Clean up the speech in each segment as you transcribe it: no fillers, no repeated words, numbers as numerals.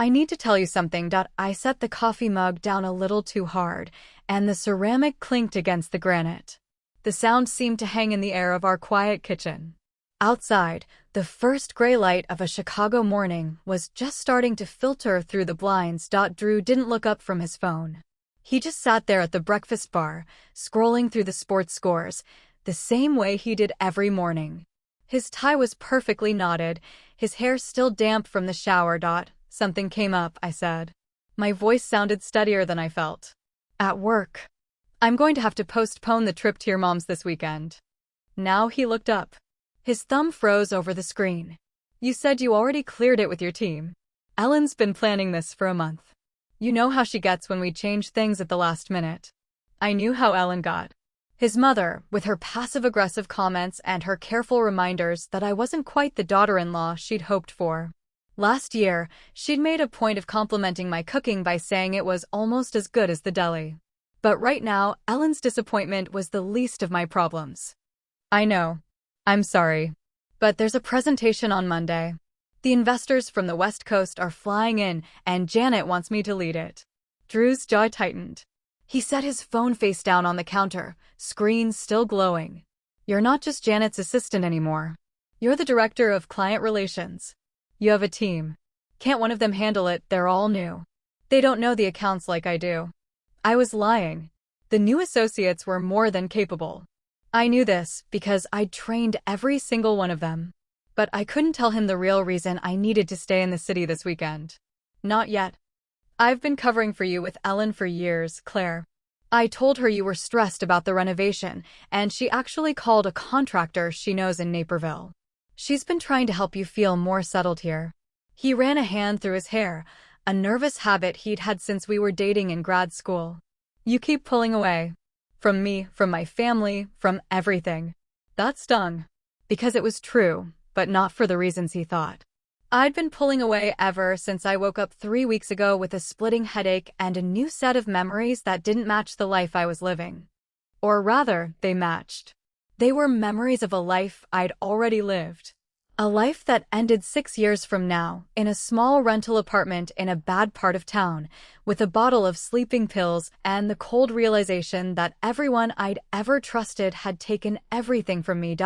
I need to tell you something. I set the coffee mug down a little too hard, and the ceramic clinked against the granite. The sound seemed to hang in the air of our quiet kitchen. Outside, the first gray light of a Chicago morning was just starting to filter through the blinds. Drew didn't look up from his phone. He just sat there at the breakfast bar, scrolling through the sports scores, the same way he did every morning. His tie was perfectly knotted, his hair still damp from the shower. Something came up, I said. My voice sounded steadier than I felt. At work. I'm going to have to postpone the trip to your mom's this weekend. Now he looked up. His thumb froze over the screen. You said you already cleared it with your team. Ellen's been planning this for a month. You know how she gets when we change things at the last minute. I knew how Ellen got. His mother, with her passive-aggressive comments and her careful reminders that I wasn't quite the daughter-in-law she'd hoped for. Last year, she'd made a point of complimenting my cooking by saying it was almost as good as the deli. But right now, Ellen's disappointment was the least of my problems. I know. I'm sorry. But there's a presentation on Monday. The investors from the West Coast are flying in, and Janet wants me to lead it. Drew's jaw tightened. He set his phone face down on the counter, screen still glowing. You're not just Janet's assistant anymore. You're the director of client relations. You have a team. Can't one of them handle it? They're all new. They don't know the accounts like I do. I was lying. The new associates were more than capable. I knew this because I'd trained every single one of them. But I couldn't tell him the real reason I needed to stay in the city this weekend. Not yet. I've been covering for you with Ellen for years, Claire. I told her you were stressed about the renovation, and she actually called a contractor she knows in Naperville. She's been trying to help you feel more settled here. He ran a hand through his hair, a nervous habit he'd had since we were dating in grad school. You keep pulling away. From me, from my family, from everything. That stung. Because it was true, but not for the reasons he thought. I'd been pulling away ever since I woke up 3 weeks ago with a splitting headache and a new set of memories that didn't match the life I was living. Or rather, they matched. They were memories of a life I'd already lived. A life that ended 6 years from now, in a small rental apartment in a bad part of town, with a bottle of sleeping pills and the cold realization that everyone I'd ever trusted had taken everything from me.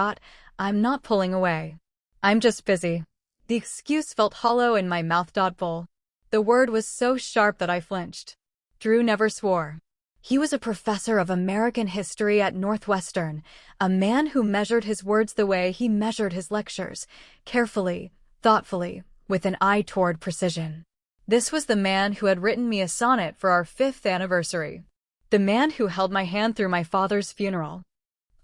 I'm not pulling away. I'm just busy. The excuse felt hollow in my mouth. Bull. The word was so sharp that I flinched. Drew never swore. He was a professor of American history at Northwestern, a man who measured his words the way he measured his lectures, carefully, thoughtfully, with an eye toward precision. This was the man who had written me a sonnet for our 5th anniversary. The man who held my hand through my father's funeral.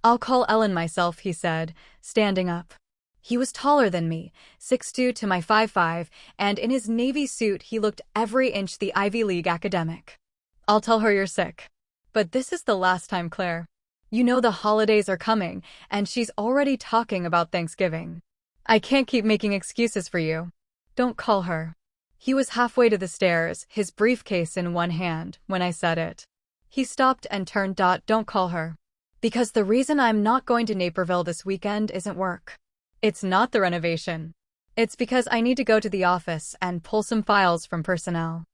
I'll call Ellen myself, he said, standing up. He was taller than me, 6'2" to my 5'5", and in his navy suit he looked every inch the Ivy League academic. I'll tell her you're sick. But this is the last time, Claire. You know the holidays are coming, and she's already talking about Thanksgiving. I can't keep making excuses for you. Don't call her. He was halfway to the stairs, his briefcase in one hand, when I said it. He stopped and turned. Don't call her. Because the reason I'm not going to Naperville this weekend isn't work. It's not the renovation. It's because I need to go to the office and pull some files from personnel.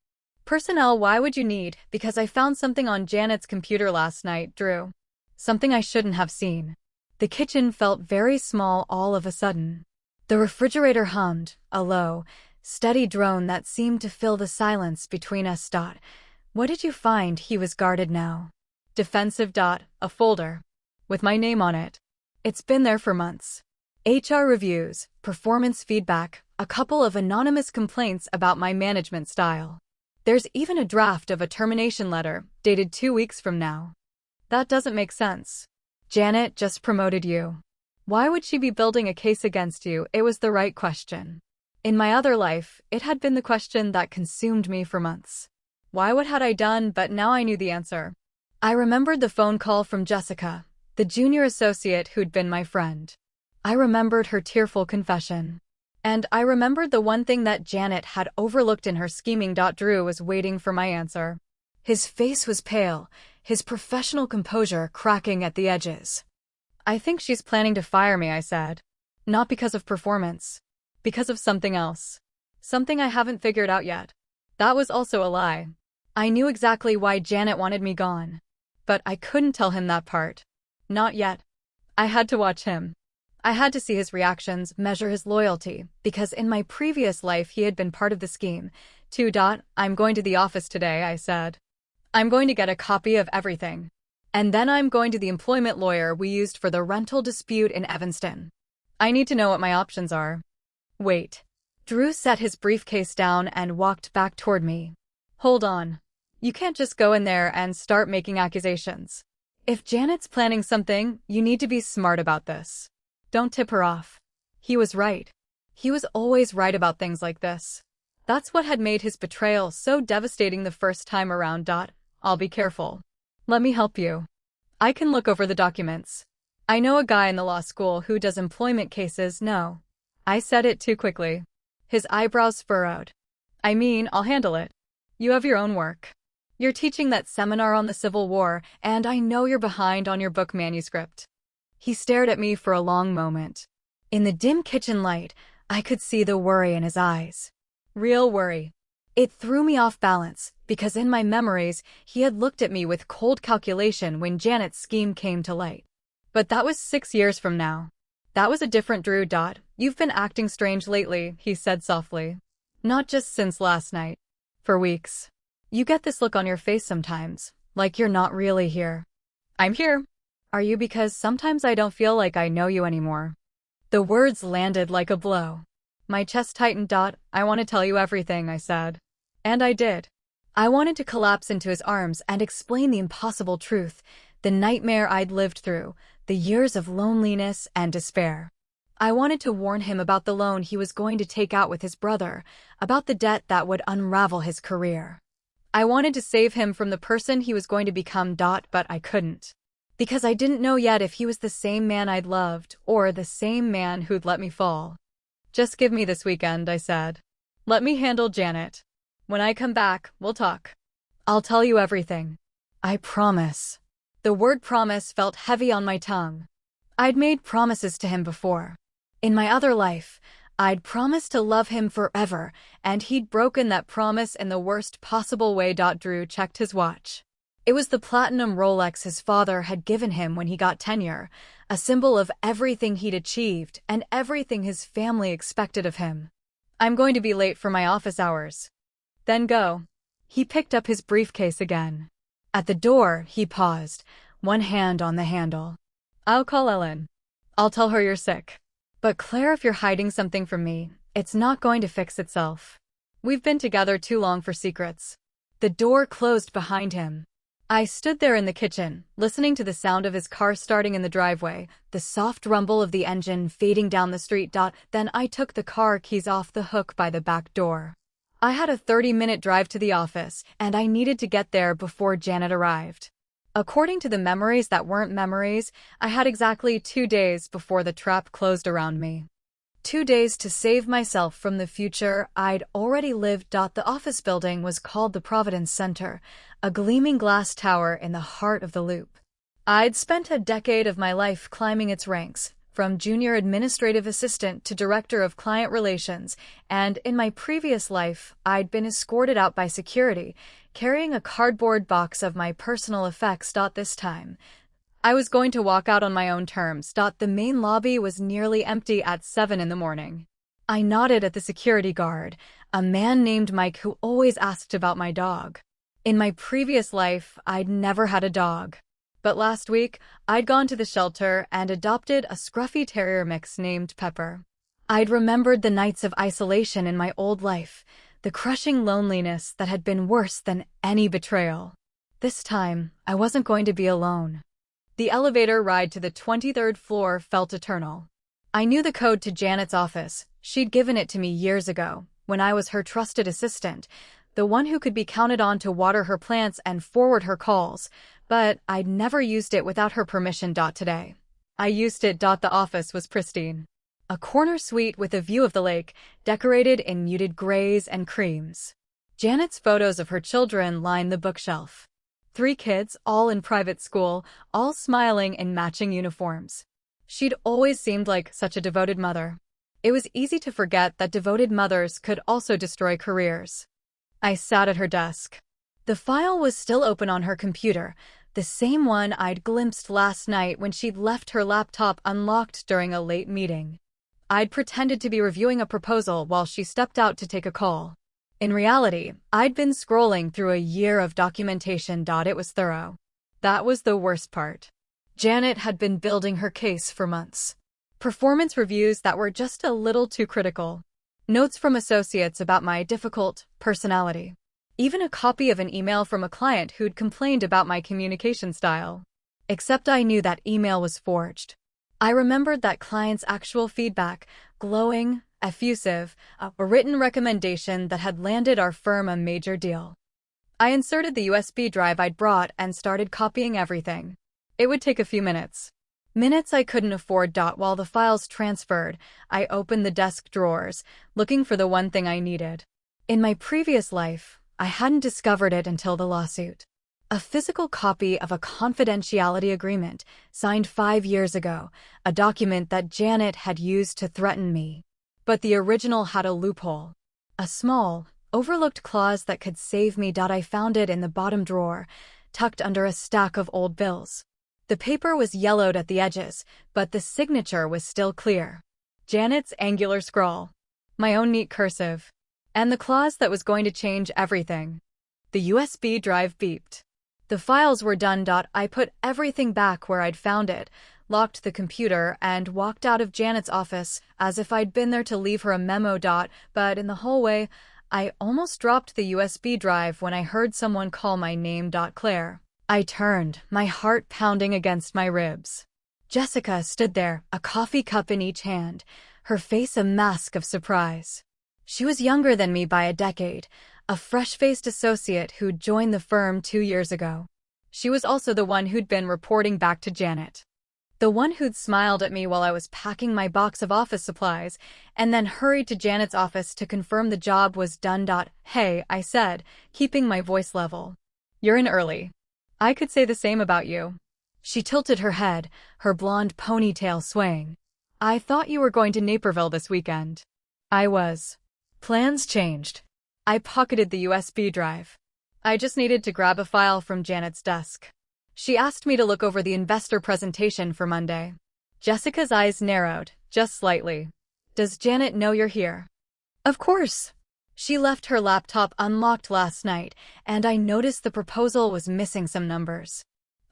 Personnel, why would you need? Because I found something on Janet's computer last night, Drew. Something I shouldn't have seen. The kitchen felt very small all of a sudden. The refrigerator hummed, a low, steady drone that seemed to fill the silence between us. What did you find? He was guarded now. Defensive. A folder. With my name on it. It's been there for months. HR reviews, performance feedback, a couple of anonymous complaints about my management style. There's even a draft of a termination letter, dated 2 weeks from now. That doesn't make sense. Janet just promoted you. Why would she be building a case against you? It was the right question. In my other life, it had been the question that consumed me for months. Why? What had I done? But now I knew the answer. I remembered the phone call from Jessica, the junior associate who'd been my friend. I remembered her tearful confession. And I remembered the one thing that Janet had overlooked in her scheming. Drew was waiting for my answer. His face was pale, his professional composure cracking at the edges. I think she's planning to fire me, I said. Not because of performance. Because of something else. Something I haven't figured out yet. That was also a lie. I knew exactly why Janet wanted me gone. But I couldn't tell him that part. Not yet. I had to watch him. I had to see his reactions, measure his loyalty, because in my previous life he had been part of the scheme. I'm going to the office today, I said. I'm going to get a copy of everything. And then I'm going to the employment lawyer we used for the rental dispute in Evanston. I need to know what my options are. Wait. Drew set his briefcase down and walked back toward me. Hold on. You can't just go in there and start making accusations. If Janet's planning something, you need to be smart about this. Don't tip her off. He was right. He was always right about things like this. That's what had made his betrayal so devastating the first time around. I'll be careful. Let me help you. I can look over the documents. I know a guy in the law school who does employment cases. No. I said it too quickly. His eyebrows furrowed. I mean, I'll handle it. You have your own work. You're teaching that seminar on the Civil War, and I know you're behind on your book manuscript. He stared at me for a long moment. In the dim kitchen light, I could see the worry in his eyes. Real worry. It threw me off balance, because in my memories, he had looked at me with cold calculation when Janet's scheme came to light. But that was 6 years from now. That was a different Drew. You've been acting strange lately, he said softly. Not just since last night. For weeks. You get this look on your face sometimes, like you're not really here. I'm here. Are you? Because sometimes I don't feel like I know you anymore. The words landed like a blow. My chest tightened. I want to tell you everything, I said. And I did. I wanted to collapse into his arms and explain the impossible truth, the nightmare I'd lived through, the years of loneliness and despair. I wanted to warn him about the loan he was going to take out with his brother, about the debt that would unravel his career. I wanted to save him from the person he was going to become. But I couldn't. Because I didn't know yet if he was the same man I'd loved, or the same man who'd let me fall. Just give me this weekend, I said. Let me handle Janet. When I come back, we'll talk. I'll tell you everything. I promise. The word promise felt heavy on my tongue. I'd made promises to him before. In my other life, I'd promised to love him forever, and he'd broken that promise in the worst possible way. Drew checked his watch. It was the platinum Rolex his father had given him when he got tenure, a symbol of everything he'd achieved and everything his family expected of him. I'm going to be late for my office hours. Then go. He picked up his briefcase again. At the door, he paused, one hand on the handle. I'll call Ellen. I'll tell her you're sick. But Claire, if you're hiding something from me, it's not going to fix itself. We've been together too long for secrets. The door closed behind him. I stood there in the kitchen, listening to the sound of his car starting in the driveway, the soft rumble of the engine fading down the street. Then I took the car keys off the hook by the back door. I had a 30-minute drive to the office, and I needed to get there before Janet arrived. According to the memories that weren't memories, I had exactly 2 days before the trap closed around me. 2 days to save myself from the future I'd already lived. The office building was called the Providence Center, a gleaming glass tower in the heart of the Loop. I'd spent a decade of my life climbing its ranks, from junior administrative assistant to director of client relations, and in my previous life, I'd been escorted out by security, carrying a cardboard box of my personal effects. This time, I was going to walk out on my own terms. The main lobby was nearly empty at 7 in the morning. I nodded at the security guard, a man named Mike who always asked about my dog. In my previous life, I'd never had a dog. But last week, I'd gone to the shelter and adopted a scruffy terrier mix named Pepper. I'd remembered the nights of isolation in my old life, the crushing loneliness that had been worse than any betrayal. This time, I wasn't going to be alone. The elevator ride to the 23rd floor felt eternal. I knew the code to Janet's office. She'd given it to me years ago, when I was her trusted assistant, the one who could be counted on to water her plants and forward her calls, but I'd never used it without her permission. Today, I used it. The office was pristine. A corner suite with a view of the lake, decorated in muted grays and creams. Janet's photos of her children lined the bookshelf. 3 kids, all in private school, all smiling in matching uniforms. She'd always seemed like such a devoted mother. It was easy to forget that devoted mothers could also destroy careers. I sat at her desk. The file was still open on her computer, the same one I'd glimpsed last night when she'd left her laptop unlocked during a late meeting. I'd pretended to be reviewing a proposal while she stepped out to take a call. In reality, I'd been scrolling through a year of documentation. It was thorough. That was the worst part. Janet had been building her case for months. Performance reviews that were just a little too critical. Notes from associates about my difficult personality. Even a copy of an email from a client who'd complained about my communication style. Except I knew that email was forged. I remembered that client's actual feedback, glowing, effusive, a written recommendation that had landed our firm a major deal. I inserted the USB drive I'd brought and started copying everything. It would take a few minutes. Minutes I couldn't afford. While the files transferred, I opened the desk drawers, looking for the one thing I needed. In my previous life, I hadn't discovered it until the lawsuit. A physical copy of a confidentiality agreement, signed 5 years ago, a document that Janet had used to threaten me. But the original had a loophole. A small, overlooked clause that could save me. I found it in the bottom drawer, tucked under a stack of old bills. The paper was yellowed at the edges, but the signature was still clear. Janet's angular scrawl. My own neat cursive. And the clause that was going to change everything. The USB drive beeped. The files were done. I put everything back where I'd found it, locked the computer, and walked out of Janet's office as if I'd been there to leave her a memo. But in the hallway, I almost dropped the USB drive when I heard someone call my name. Claire. I turned, my heart pounding against my ribs. Jessica stood there, a coffee cup in each hand, her face a mask of surprise. She was younger than me by a decade, a fresh-faced associate who'd joined the firm 2 years ago. She was also the one who'd been reporting back to Janet. The one who'd smiled at me while I was packing my box of office supplies, and then hurried to Janet's office to confirm the job was done. Hey, I said, keeping my voice level. You're in early. I could say the same about you. She tilted her head, her blonde ponytail swaying. I thought you were going to Naperville this weekend. I was. Plans changed. I pocketed the USB drive. I just needed to grab a file from Janet's desk. She asked me to look over the investor presentation for Monday. Jessica's eyes narrowed, just slightly. Does Janet know you're here? Of course. She left her laptop unlocked last night, and I noticed the proposal was missing some numbers.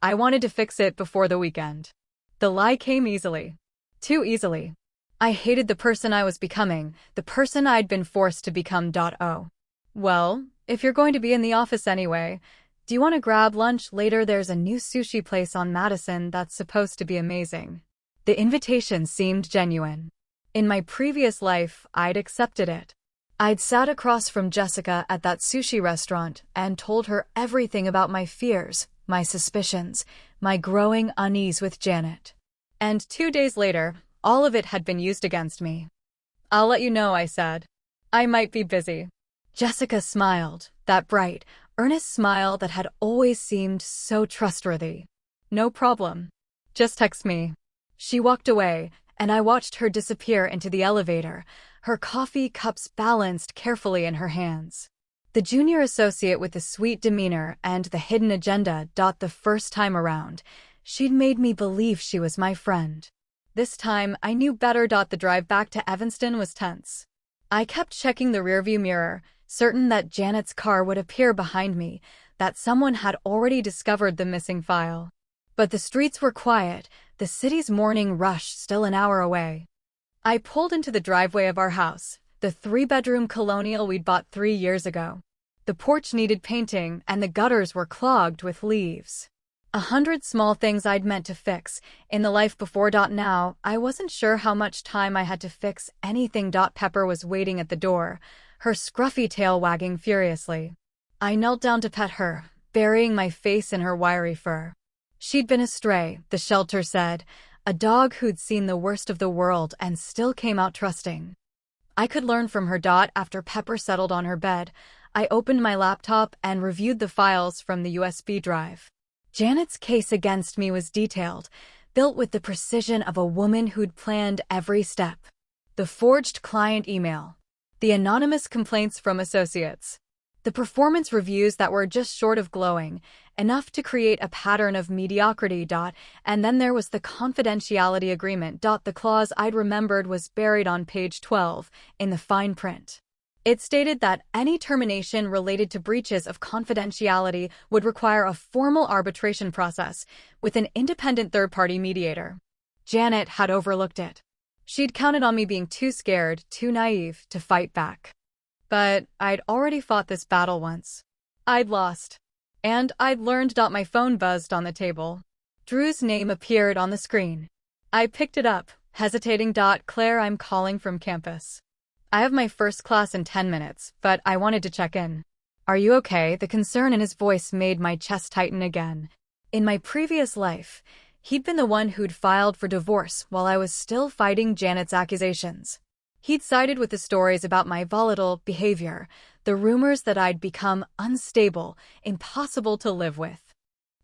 I wanted to fix it before the weekend. The lie came easily. Too easily. I hated the person I was becoming, the person I'd been forced to become. Oh. Well, if you're going to be in the office anyway, do you want to grab lunch later? There's a new sushi place on Madison that's supposed to be amazing. The invitation seemed genuine. In my previous life, I'd accepted it. I'd sat across from Jessica at that sushi restaurant and told her everything about my fears, my suspicions, my growing unease with Janet. And 2 days later, all of it had been used against me. I'll let you know, I said. I might be busy. Jessica smiled, that bright, earnest smile that had always seemed so trustworthy. No problem. Just text me. She walked away, and I watched her disappear into the elevator, her coffee cups balanced carefully in her hands. The junior associate with the sweet demeanor and the hidden agenda. The first time around, she'd made me believe she was my friend. This time, I knew better. The drive back to Evanston was tense. I kept checking the rearview mirror, certain that Janet's car would appear behind me, that someone had already discovered the missing file. But the streets were quiet, the city's morning rush still an hour away. I pulled into the driveway of our house, the 3-bedroom colonial we'd bought 3 years ago. The porch needed painting, and the gutters were clogged with leaves. 100 small things I'd meant to fix in the life before. Now, I wasn't sure how much time I had to fix anything. Pepper was waiting at the door, her scruffy tail wagging furiously. I knelt down to pet her, burying my face in her wiry fur. She'd been a stray, the shelter said, a dog who'd seen the worst of the world and still came out trusting. I could learn from her. After Pepper settled on her bed, I opened my laptop and reviewed the files from the USB drive. Janet's case against me was detailed, built with the precision of a woman who'd planned every step. The forged client email. The anonymous complaints from associates. The performance reviews that were just short of glowing, enough to create a pattern of mediocrity. And then there was the confidentiality agreement. The clause I'd remembered was buried on page 12 in the fine print. It stated that any termination related to breaches of confidentiality would require a formal arbitration process with an independent third-party mediator. Janet had overlooked it. She'd counted on me being too scared, too naive to fight back. But I'd already fought this battle once. I'd lost. And I'd learned. My phone buzzed on the table. Drew's name appeared on the screen. I picked it up, hesitating. Claire, I'm calling from campus. I have my first class in 10 minutes, but I wanted to check in. Are you okay? The concern in his voice made my chest tighten again. In my previous life, he'd been the one who'd filed for divorce while I was still fighting Janet's accusations. He'd sided with the stories about my volatile behavior, the rumors that I'd become unstable, impossible to live with.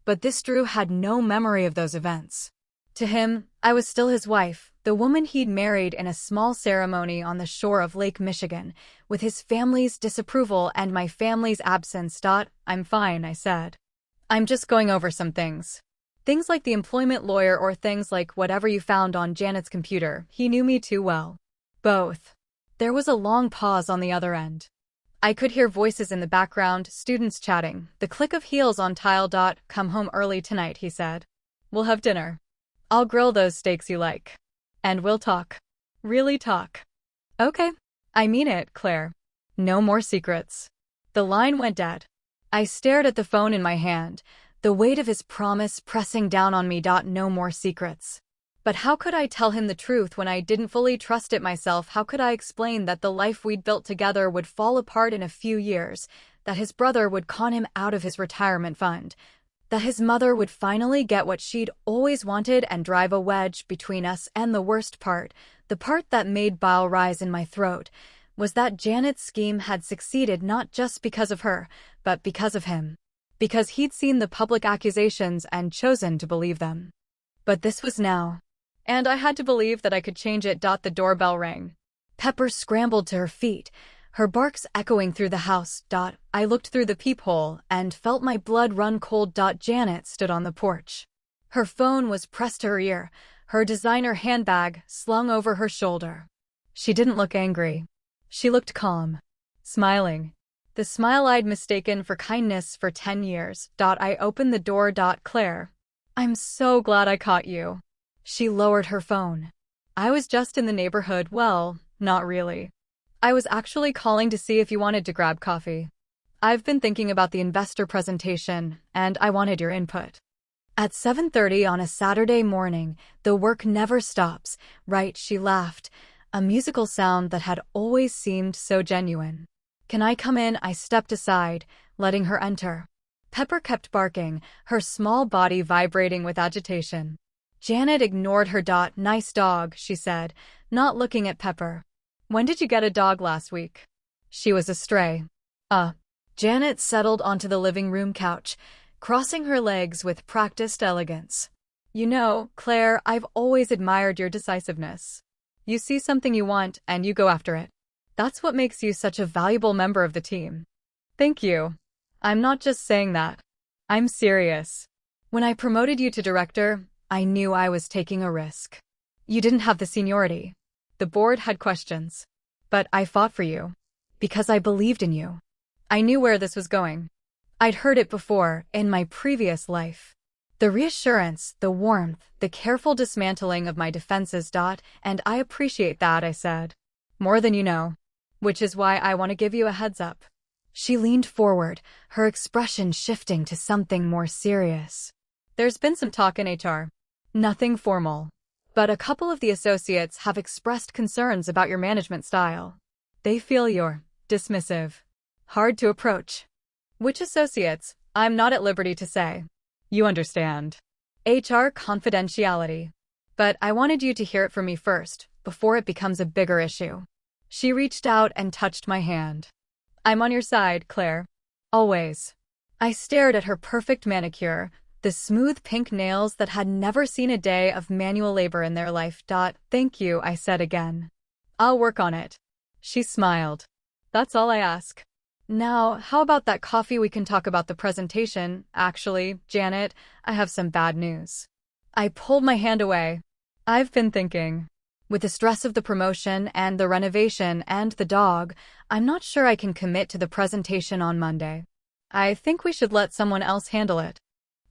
But this Drew had no memory of those events. To him, I was still his wife, the woman he'd married in a small ceremony on the shore of Lake Michigan, with his family's disapproval and my family's absence. I'm fine, I said. I'm just going over some things. Things like the employment lawyer or things like whatever you found on Janet's computer. He knew me too well. Both. There was a long pause on the other end. I could hear voices in the background, students chatting, the click of heels on tile. Come home early tonight, he said. We'll have dinner. I'll grill those steaks you like. And we'll talk. Really talk. Okay. I mean it, Claire. No more secrets. The line went dead. I stared at the phone in my hand, the weight of his promise pressing down on me. No more secrets. But how could I tell him the truth when I didn't fully trust it myself? How could I explain that the life we'd built together would fall apart in a few years, that his brother would con him out of his retirement fund, that his mother would finally get what she'd always wanted and drive a wedge between us? And the worst part, the part that made bile rise in my throat, was that Janet's scheme had succeeded not just because of her, but because of him. Because he'd seen the public accusations and chosen to believe them. But this was now. And I had to believe that I could change it. The doorbell rang. Pepper scrambled to her feet, her barks echoing through the house. I looked through the peephole and felt my blood run cold. Janet stood on the porch. Her phone was pressed to her ear, her designer handbag slung over her shoulder. She didn't look angry. She looked calm, smiling. The smile I'd mistaken for kindness for 10 years. I opened the door. Claire, I'm so glad I caught you. She lowered her phone. I was just in the neighborhood. Well, not really. I was actually calling to see if you wanted to grab coffee. I've been thinking about the investor presentation, and I wanted your input. At 7:30 on a Saturday morning, the work never stops, right? She laughed, a musical sound that had always seemed so genuine. Can I come in? I stepped aside, letting her enter. Pepper kept barking, her small body vibrating with agitation. Janet ignored her. Nice dog, she said, not looking at Pepper. When did you get a dog? Last week. She was a stray. Janet settled onto the living room couch, crossing her legs with practiced elegance. You know, Claire, I've always admired your decisiveness. You see something you want, and you go after it. That's what makes you such a valuable member of the team. Thank you. I'm not just saying that. I'm serious. When I promoted you to director, I knew I was taking a risk. You didn't have the seniority. The board had questions. But I fought for you. Because I believed in you. I knew where this was going. I'd heard it before, in my previous life. The reassurance, the warmth, the careful dismantling of my defenses. And I appreciate that, I said. More than you know. Which is why I want to give you a heads up. She leaned forward, her expression shifting to something more serious. There's been some talk in HR. Nothing formal. But a couple of the associates have expressed concerns about your management style. They feel you're dismissive. Hard to approach. Which associates? I'm not at liberty to say. You understand. HR confidentiality. But I wanted you to hear it from me first, before it becomes a bigger issue. She reached out and touched my hand. I'm on your side, Claire. Always. I stared at her perfect manicure, the smooth pink nails that had never seen a day of manual labor in their life. Thank you, I said again. I'll work on it. She smiled. That's all I ask. Now, how about that coffee? We can talk about the presentation. Actually, Janet, I have some bad news. I pulled my hand away. I've been thinking. With the stress of the promotion and the renovation and the dog, I'm not sure I can commit to the presentation on Monday. I think we should let someone else handle it.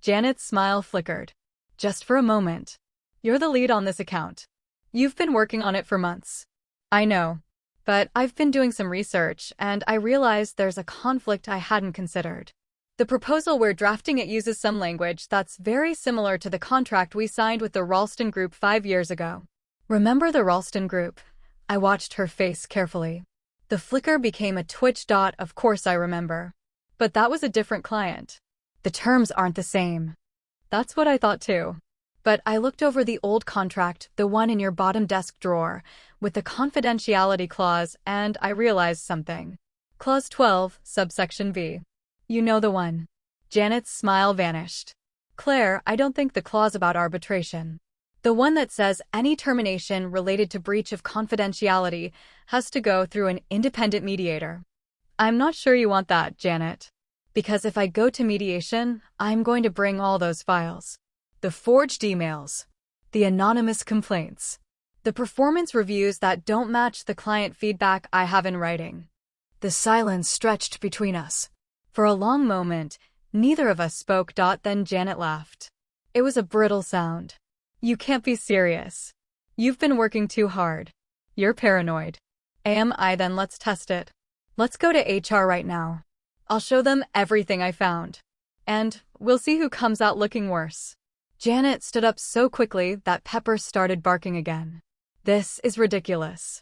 Janet's smile flickered. Just for a moment. You're the lead on this account. You've been working on it for months. I know. But I've been doing some research, and I realized there's a conflict I hadn't considered. The proposal we're drafting it uses some language that's very similar to the contract we signed with the Ralston Group 5 years ago. Remember the Ralston Group? I watched her face carefully. The flicker became a twitch. Of course I remember. But that was a different client. The terms aren't the same. That's what I thought too. But I looked over the old contract, the one in your bottom desk drawer, with the confidentiality clause, and I realized something. Clause 12, subsection V. You know the one. Janet's smile vanished. Claire, I don't think the clause about arbitration. The one that says any termination related to breach of confidentiality has to go through an independent mediator. I'm not sure you want that, Janet. Because if I go to mediation, I'm going to bring all those files. The forged emails. The anonymous complaints. The performance reviews that don't match the client feedback I have in writing. The silence stretched between us. For a long moment, neither of us spoke. Then Janet laughed. It was a brittle sound. You can't be serious. You've been working too hard. You're paranoid. Am I? Then let's test it. Let's go to HR right now. I'll show them everything I found. And we'll see who comes out looking worse. Janet stood up so quickly that Pepper started barking again. This is ridiculous.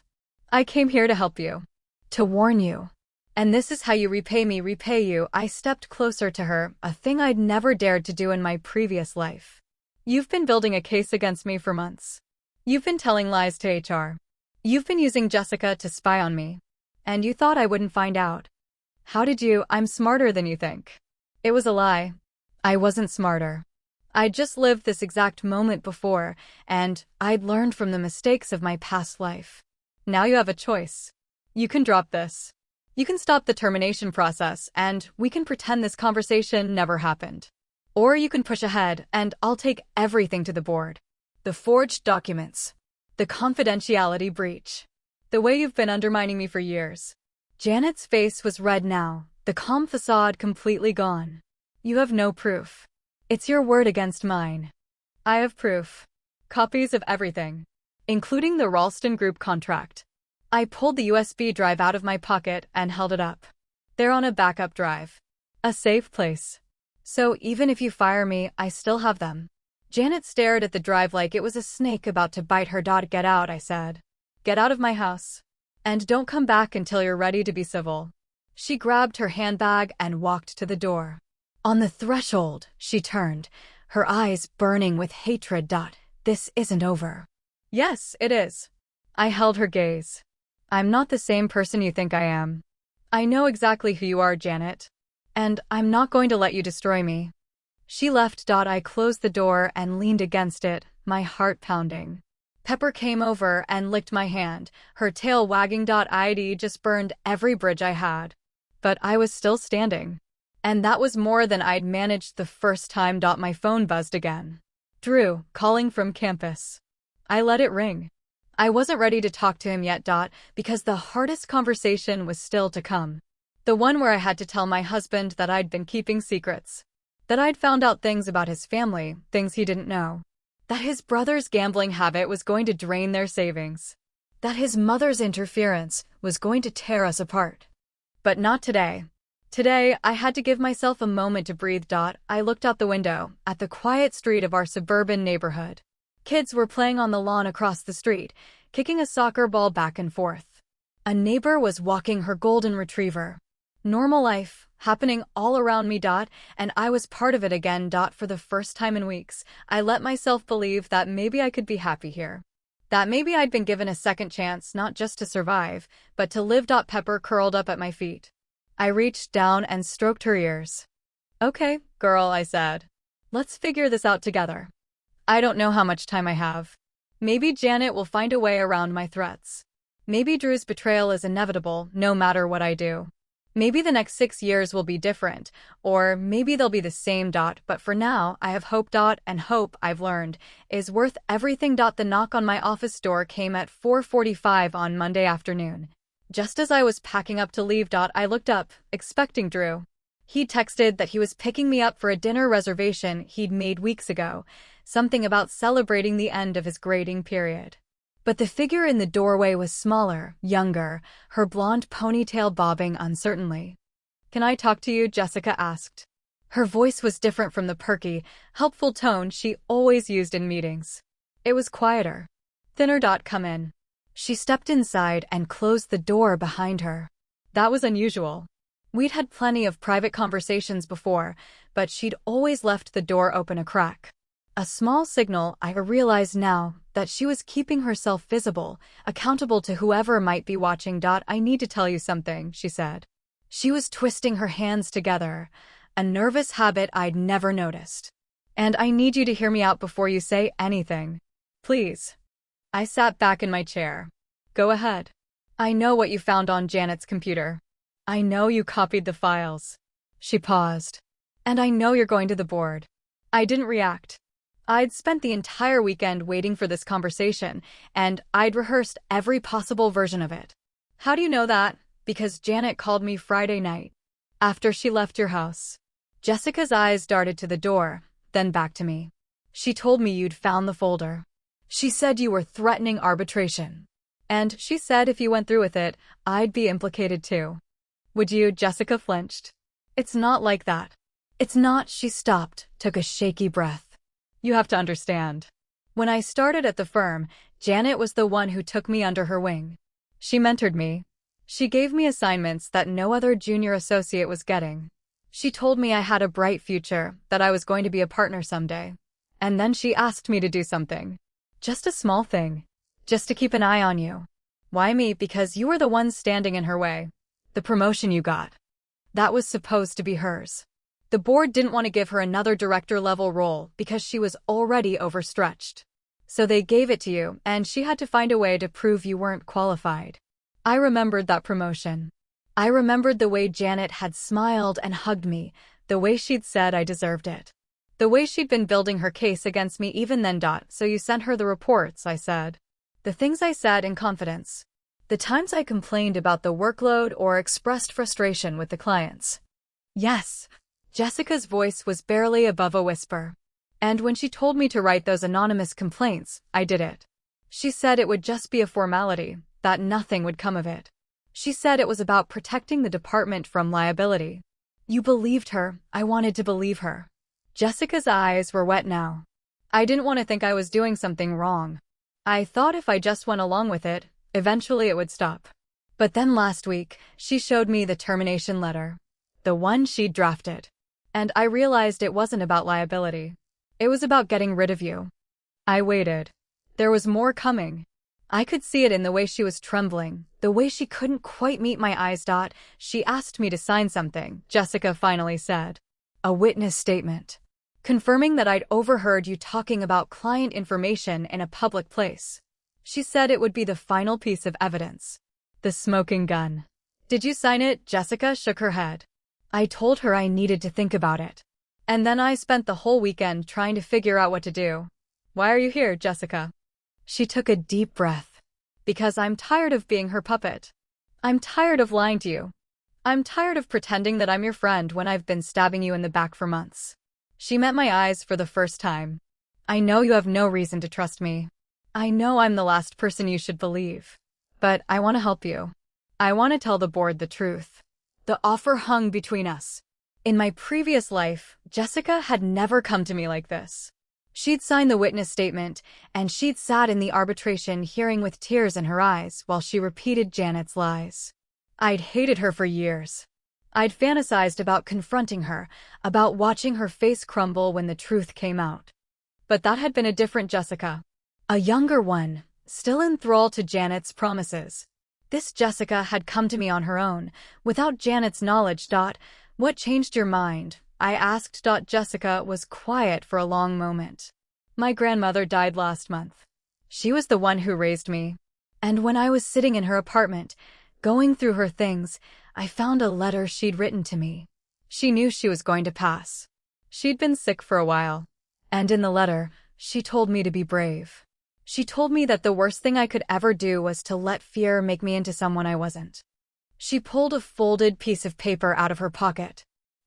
I came here to help you. To warn you. And this is how you repay me. Repay you. I stepped closer to her, a thing I'd never dared to do in my previous life. You've been building a case against me for months. You've been telling lies to HR. You've been using Jessica to spy on me. And you thought I wouldn't find out. How did you? I'm smarter than you think. It was a lie. I wasn't smarter. I'd just lived this exact moment before, and I'd learned from the mistakes of my past life. Now you have a choice. You can drop this. You can stop the termination process, and we can pretend this conversation never happened. Or you can push ahead, and I'll take everything to the board. The forged documents. The confidentiality breach. The way you've been undermining me for years. Janet's face was red now, the calm facade completely gone. You have no proof. It's your word against mine. I have proof. Copies of everything. Including the Ralston Group contract. I pulled the USB drive out of my pocket and held it up. They're on a backup drive. A safe place. So even if you fire me, I still have them. Janet stared at the drive like it was a snake about to bite her. Get out, I said. Get out of my house. And don't come back until you're ready to be civil. She grabbed her handbag and walked to the door. On the threshold, she turned, her eyes burning with hatred. This isn't over. Yes, it is. I held her gaze. I'm not the same person you think I am. I know exactly who you are, Janet. And I'm not going to let you destroy me. She left. I closed the door and leaned against it, my heart pounding. Pepper came over and licked my hand, her tail wagging. I'd just burned every bridge I had. But I was still standing. And that was more than I'd managed the first time. My phone buzzed again. Drew, calling from campus. I let it ring. I wasn't ready to talk to him yet. Because the hardest conversation was still to come. The one where I had to tell my husband that I'd been keeping secrets. That I'd found out things about his family, things he didn't know. That his brother's gambling habit was going to drain their savings. That his mother's interference was going to tear us apart. But not today. Today, I had to give myself a moment to breathe. I looked out the window, at the quiet street of our suburban neighborhood. Kids were playing on the lawn across the street, kicking a soccer ball back and forth. A neighbor was walking her golden retriever. Normal life, happening all around me. And I was part of it again. For the first time in weeks, I let myself believe that maybe I could be happy here. That maybe I'd been given a second chance not just to survive, but to live. Pepper curled up at my feet. I reached down and stroked her ears. Okay, girl, I said. Let's figure this out together. I don't know how much time I have. Maybe Janet will find a way around my threats. Maybe Drew's betrayal is inevitable, no matter what I do. Maybe the next 6 years will be different, or maybe they'll be the same. But for now, I have hope. And hope, I've learned, is worth everything. The knock on my office door came at 4:45 on Monday afternoon. Just as I was packing up to leave. I looked up, expecting Drew. He texted that he was picking me up for a dinner reservation he'd made weeks ago, something about celebrating the end of his grading period. But the figure in the doorway was smaller, younger, her blonde ponytail bobbing uncertainly. "Can I talk to you?" Jessica asked. Her voice was different from the perky, helpful tone she always used in meetings. It was quieter. Thinner. "Come in." She stepped inside and closed the door behind her. That was unusual. We'd had plenty of private conversations before, but she'd always left the door open a crack. A small signal. I realized now that she was keeping herself visible, accountable to whoever might be watching. "I need to tell you something," she said. She was twisting her hands together, a nervous habit I'd never noticed. "And I need you to hear me out before you say anything. Please." I sat back in my chair. "Go ahead." "I know what you found on Janet's computer. I know you copied the files." She paused. "And I know you're going to the board." I didn't react. I'd spent the entire weekend waiting for this conversation, and I'd rehearsed every possible version of it. "How do you know that?" "Because Janet called me Friday night, after she left your house." Jessica's eyes darted to the door, then back to me. "She told me you'd found the folder. She said you were threatening arbitration. And she said if you went through with it, I'd be implicated too." "Would you?" Jessica flinched. "It's not like that." "It's not." She stopped, took a shaky breath. "You have to understand. When I started at the firm, Janet was the one who took me under her wing. She mentored me. She gave me assignments that no other junior associate was getting. She told me I had a bright future, that I was going to be a partner someday. And then she asked me to do something. Just a small thing. Just to keep an eye on you." "Why me?" "Because you were the one standing in her way. The promotion you got. That was supposed to be hers. The board didn't want to give her another director-level role because she was already overstretched. So they gave it to you, and she had to find a way to prove you weren't qualified." I remembered that promotion. I remembered the way Janet had smiled and hugged me, the way she'd said I deserved it. The way she'd been building her case against me even then. "So you sent her the reports," I said. The things I said in confidence. The times I complained about the workload or expressed frustration with the clients. "Yes." Jessica's voice was barely above a whisper. "And when she told me to write those anonymous complaints, I did it. She said it would just be a formality, that nothing would come of it. She said it was about protecting the department from liability." "You believed her." I wanted to believe her. Jessica's eyes were wet now. "I didn't want to think I was doing something wrong. I thought if I just went along with it, eventually it would stop." But then last week, she showed me the termination letter. The one she'd drafted. And I realized it wasn't about liability. It was about getting rid of you. I waited. There was more coming. I could see it in the way she was trembling, the way she couldn't quite meet my eyes. "She asked me to sign something," Jessica finally said. "A witness statement. Confirming that I'd overheard you talking about client information in a public place. She said it would be the final piece of evidence. The smoking gun." "Did you sign it?" Jessica shook her head. "I told her I needed to think about it. And then I spent the whole weekend trying to figure out what to do." "Why are you here?" Jessica. She took a deep breath. "Because I'm tired of being her puppet. I'm tired of lying to you. I'm tired of pretending that I'm your friend when I've been stabbing you in the back for months." She met my eyes for the first time. "I know you have no reason to trust me. I know I'm the last person you should believe. But I want to help you. I want to tell the board the truth. The offer hung between us. In my previous life, Jessica had never come to me like this. She'd signed the witness statement, and she'd sat in the arbitration hearing with tears in her eyes while she repeated Janet's lies. I'd hated her for years. I'd fantasized about confronting her, about watching her face crumble when the truth came out. But that had been a different Jessica. A younger one, still enthralled to Janet's promises. This Jessica had come to me on her own, without Janet's knowledge. "What changed your mind?" I asked. Jessica was quiet for a long moment. "My grandmother died last month. She was the one who raised me. And when I was sitting in her apartment, going through her things, I found a letter she'd written to me. She knew she was going to pass. She'd been sick for a while. And in the letter, she told me to be brave. She told me that the worst thing I could ever do was to let fear make me into someone I wasn't. She pulled a folded piece of paper out of her pocket.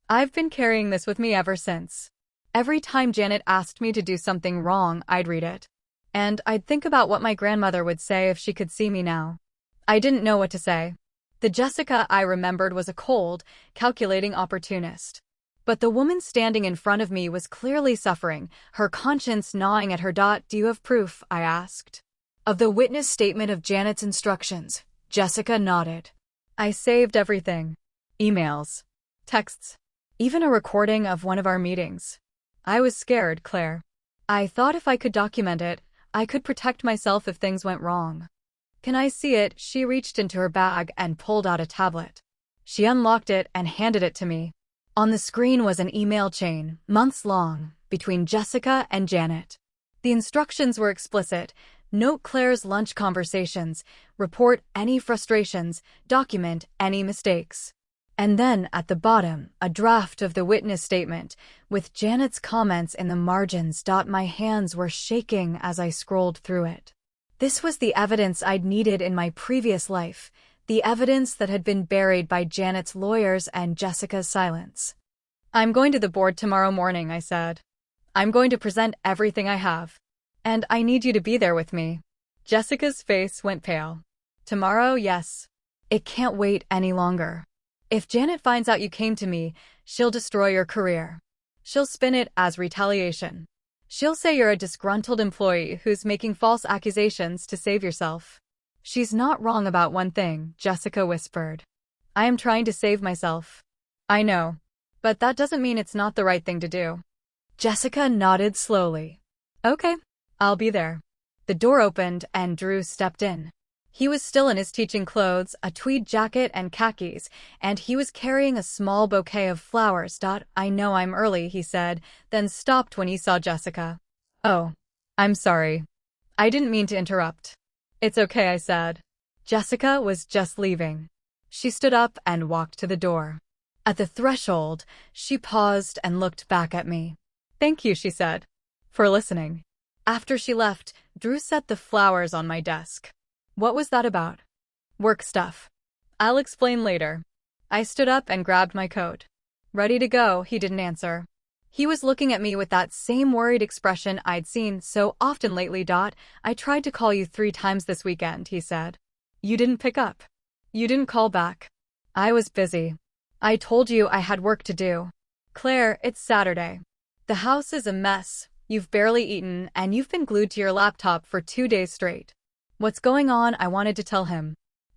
I've been carrying this with me ever since. Every time Janet asked me to do something wrong, I'd read it. And I'd think about what my grandmother would say if she could see me now. I didn't know what to say. The Jessica I remembered was a cold, calculating opportunist. But the woman standing in front of me was clearly suffering, her conscience gnawing at her. Do you have proof? I asked. Of the witness statement of Janet's instructions. Jessica nodded. I saved everything. Emails. Texts. Even a recording of one of our meetings. I was scared, Claire. I thought if I could document it, I could protect myself if things went wrong. Can I see it? She reached into her bag and pulled out a tablet. She unlocked it and handed it to me. On the screen was an email chain, months long, between Jessica and Janet. The instructions were explicit. Note Claire's lunch conversations, report any frustrations, document any mistakes. And then, at the bottom, a draft of the witness statement, with Janet's comments in the margins. My hands were shaking as I scrolled through it. This was the evidence I'd needed in my previous life, the evidence that had been buried by Janet's lawyers and Jessica's silence. I'm going to the board tomorrow morning, I said. I'm going to present everything I have. And I need you to be there with me. Jessica's face went pale. Tomorrow, yes. It can't wait any longer. If Janet finds out you came to me, she'll destroy your career. She'll spin it as retaliation. She'll say you're a disgruntled employee who's making false accusations to save yourself. She's not wrong about one thing, Jessica whispered. I am trying to save myself. I know. But that doesn't mean it's not the right thing to do. Jessica nodded slowly. Okay, I'll be there. The door opened and Drew stepped in. He was still in his teaching clothes, a tweed jacket and khakis, and he was carrying a small bouquet of flowers. I know I'm early, he said, then stopped when he saw Jessica. Oh, I'm sorry. I didn't mean to interrupt. It's okay, I said. Jessica was just leaving. She stood up and walked to the door. At the threshold, she paused and looked back at me. Thank you, she said, for listening. After she left, Drew set the flowers on my desk. What was that about? Work stuff. I'll explain later. I stood up and grabbed my coat. Ready to go, he didn't answer. He was looking at me with that same worried expression I'd seen so often lately. I tried to call you 3 times this weekend, he said. You didn't pick up. You didn't call back. I was busy. I told you I had work to do. Claire, it's Saturday. The house is a mess. You've barely eaten, and you've been glued to your laptop for 2 days straight. What's going on? I wanted to tell him.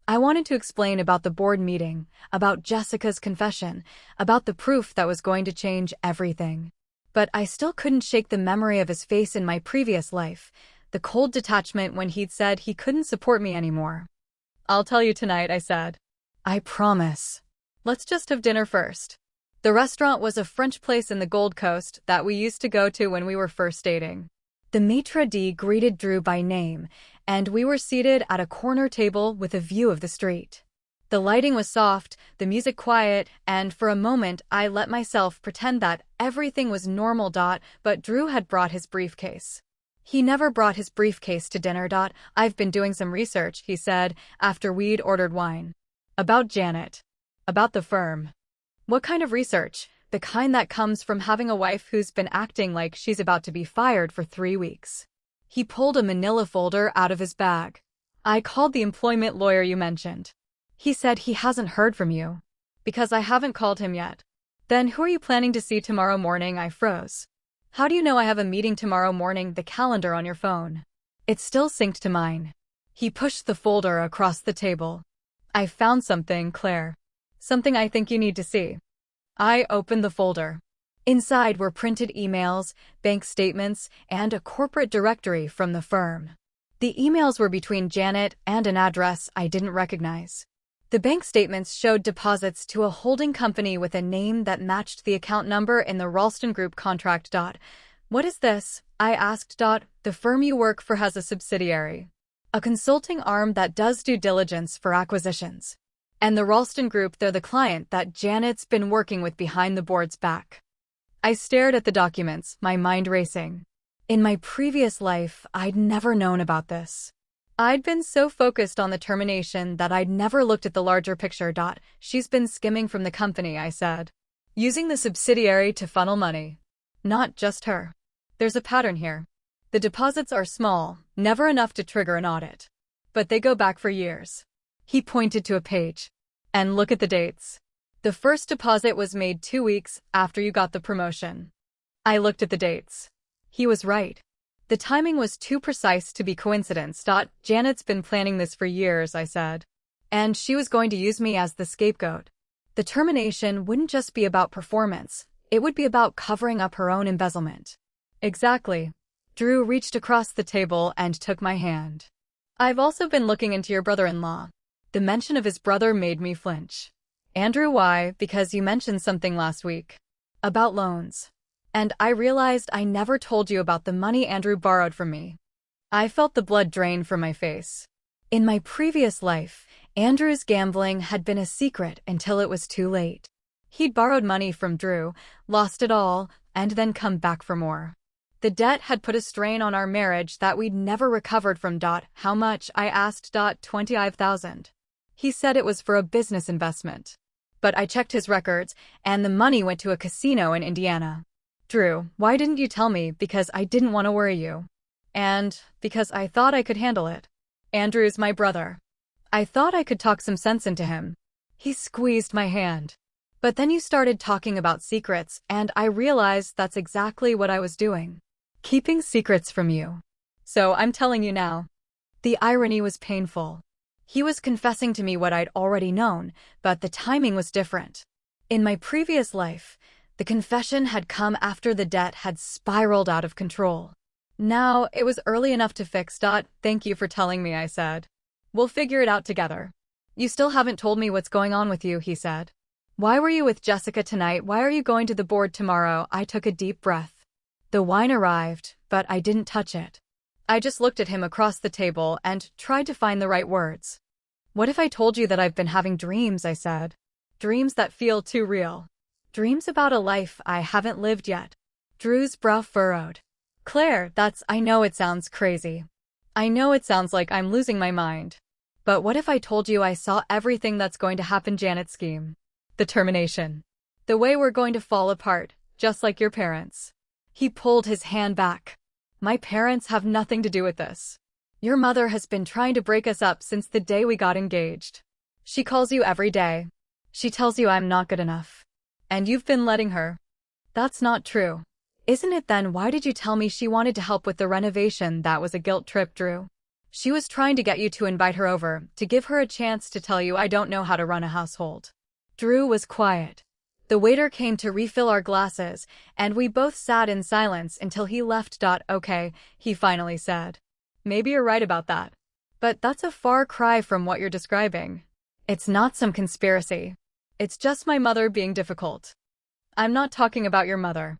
I wanted to explain about the board meeting, about Jessica's confession, about the proof that was going to change everything. But I still couldn't shake the memory of his face in my previous life, the cold detachment when he'd said he couldn't support me anymore. I'll tell you tonight, I said. I promise. Let's just have dinner first. The restaurant was a French place in the Gold Coast that we used to go to when we were first dating. The maitre d' greeted Drew by name, and we were seated at a corner table with a view of the street. The lighting was soft, the music quiet, and for a moment I let myself pretend that everything was normal. But Drew had brought his briefcase. He never brought his briefcase to dinner. I've been doing some research, he said, after we'd ordered wine. About Janet. About the firm. What kind of research? The kind that comes from having a wife who's been acting like she's about to be fired for 3 weeks. He pulled a manila folder out of his bag. I called the employment lawyer you mentioned. He said he hasn't heard from you. Because I haven't called him yet. Then who are you planning to see tomorrow morning? I froze. How do you know I have a meeting tomorrow morning? The calendar on your phone. It's still synced to mine. He pushed the folder across the table. I found something, Claire. Something I think you need to see. I opened the folder. Inside were printed emails, bank statements, and a corporate directory from the firm. The emails were between Janet and an address I didn't recognize. The bank statements showed deposits to a holding company with a name that matched the account number in the Ralston Group contract. What is this? I asked. The firm you work for has a subsidiary. A consulting arm that does due diligence for acquisitions. And the Ralston Group, they're the client that Janet's been working with behind the board's back. I stared at the documents, my mind racing. In my previous life, I'd never known about this. I'd been so focused on the termination that I'd never looked at the larger picture. She's been skimming from the company, I said. Using the subsidiary to funnel money. Not just her. There's a pattern here. The deposits are small, never enough to trigger an audit. But they go back for years. He pointed to a page. And look at the dates. The first deposit was made 2 weeks after you got the promotion. I looked at the dates. He was right. The timing was too precise to be coincidence. Janet's been planning this for years, I said. And she was going to use me as the scapegoat. The termination wouldn't just be about performance, it would be about covering up her own embezzlement. Exactly. Drew reached across the table and took my hand. I've also been looking into your brother-in-law. The mention of his brother made me flinch. Andrew, why? Because you mentioned something last week. About loans. And I realized I never told you about the money Andrew borrowed from me. I felt the blood drain from my face. In my previous life, Andrew's gambling had been a secret until it was too late. He'd borrowed money from Drew, lost it all, and then come back for more. The debt had put a strain on our marriage that we'd never recovered from. How much? I asked. 25,000. He said it was for a business investment. But I checked his records, and the money went to a casino in Indiana. Drew, why didn't you tell me? Because I didn't want to worry you. And because I thought I could handle it. Andrew's my brother. I thought I could talk some sense into him. He squeezed my hand. But then you started talking about secrets, and I realized that's exactly what I was doing. Keeping secrets from you. So I'm telling you now. The irony was painful. He was confessing to me what I'd already known, but the timing was different. In my previous life, the confession had come after the debt had spiraled out of control. Now, it was early enough to fix. Thank you for telling me, I said. We'll figure it out together. You still haven't told me what's going on with you, he said. Why were you with Jessica tonight? Why are you going to the board tomorrow? I took a deep breath. The wine arrived, but I didn't touch it. I just looked at him across the table and tried to find the right words. What if I told you that I've been having dreams, I said. Dreams that feel too real. Dreams about a life I haven't lived yet. Drew's brow furrowed. Claire, I know it sounds crazy. I know it sounds like I'm losing my mind. But what if I told you I saw everything that's going to happen? Janet's scheme. The termination. The way we're going to fall apart, just like your parents. He pulled his hand back. My parents have nothing to do with this. Your mother has been trying to break us up since the day we got engaged. She calls you every day. She tells you I'm not good enough. And you've been letting her. That's not true. Isn't it then? Why did you tell me she wanted to help with the renovation? That was a guilt trip, Drew. She was trying to get you to invite her over, to give her a chance to tell you I don't know how to run a household. Drew was quiet. The waiter came to refill our glasses, and we both sat in silence until he left. Okay, he finally said. Maybe you're right about that. But that's a far cry from what you're describing. It's not some conspiracy. It's just my mother being difficult. I'm not talking about your mother.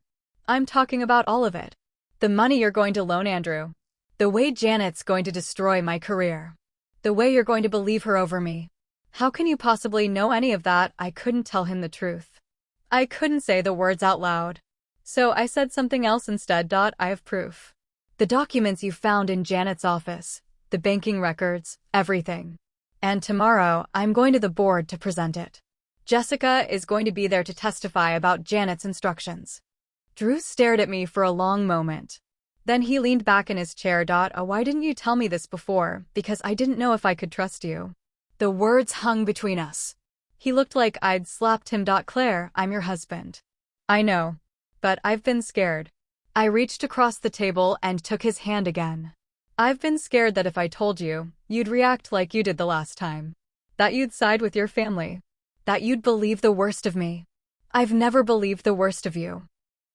I'm talking about all of it. The money you're going to loan Andrew. The way Janet's going to destroy my career. The way you're going to believe her over me. How can you possibly know any of that? I couldn't tell him the truth. I couldn't say the words out loud. So I said something else instead. I have proof. The documents you found in Janet's office, the banking records, everything. And tomorrow, I'm going to the board to present it. Jessica is going to be there to testify about Janet's instructions. Drew stared at me for a long moment. Then he leaned back in his chair. Why didn't you tell me this before? Because I didn't know if I could trust you. The words hung between us. He looked like I'd slapped him. Claire, I'm your husband. I know. But I've been scared. I reached across the table and took his hand again. I've been scared that if I told you, you'd react like you did the last time. That you'd side with your family. That you'd believe the worst of me. I've never believed the worst of you.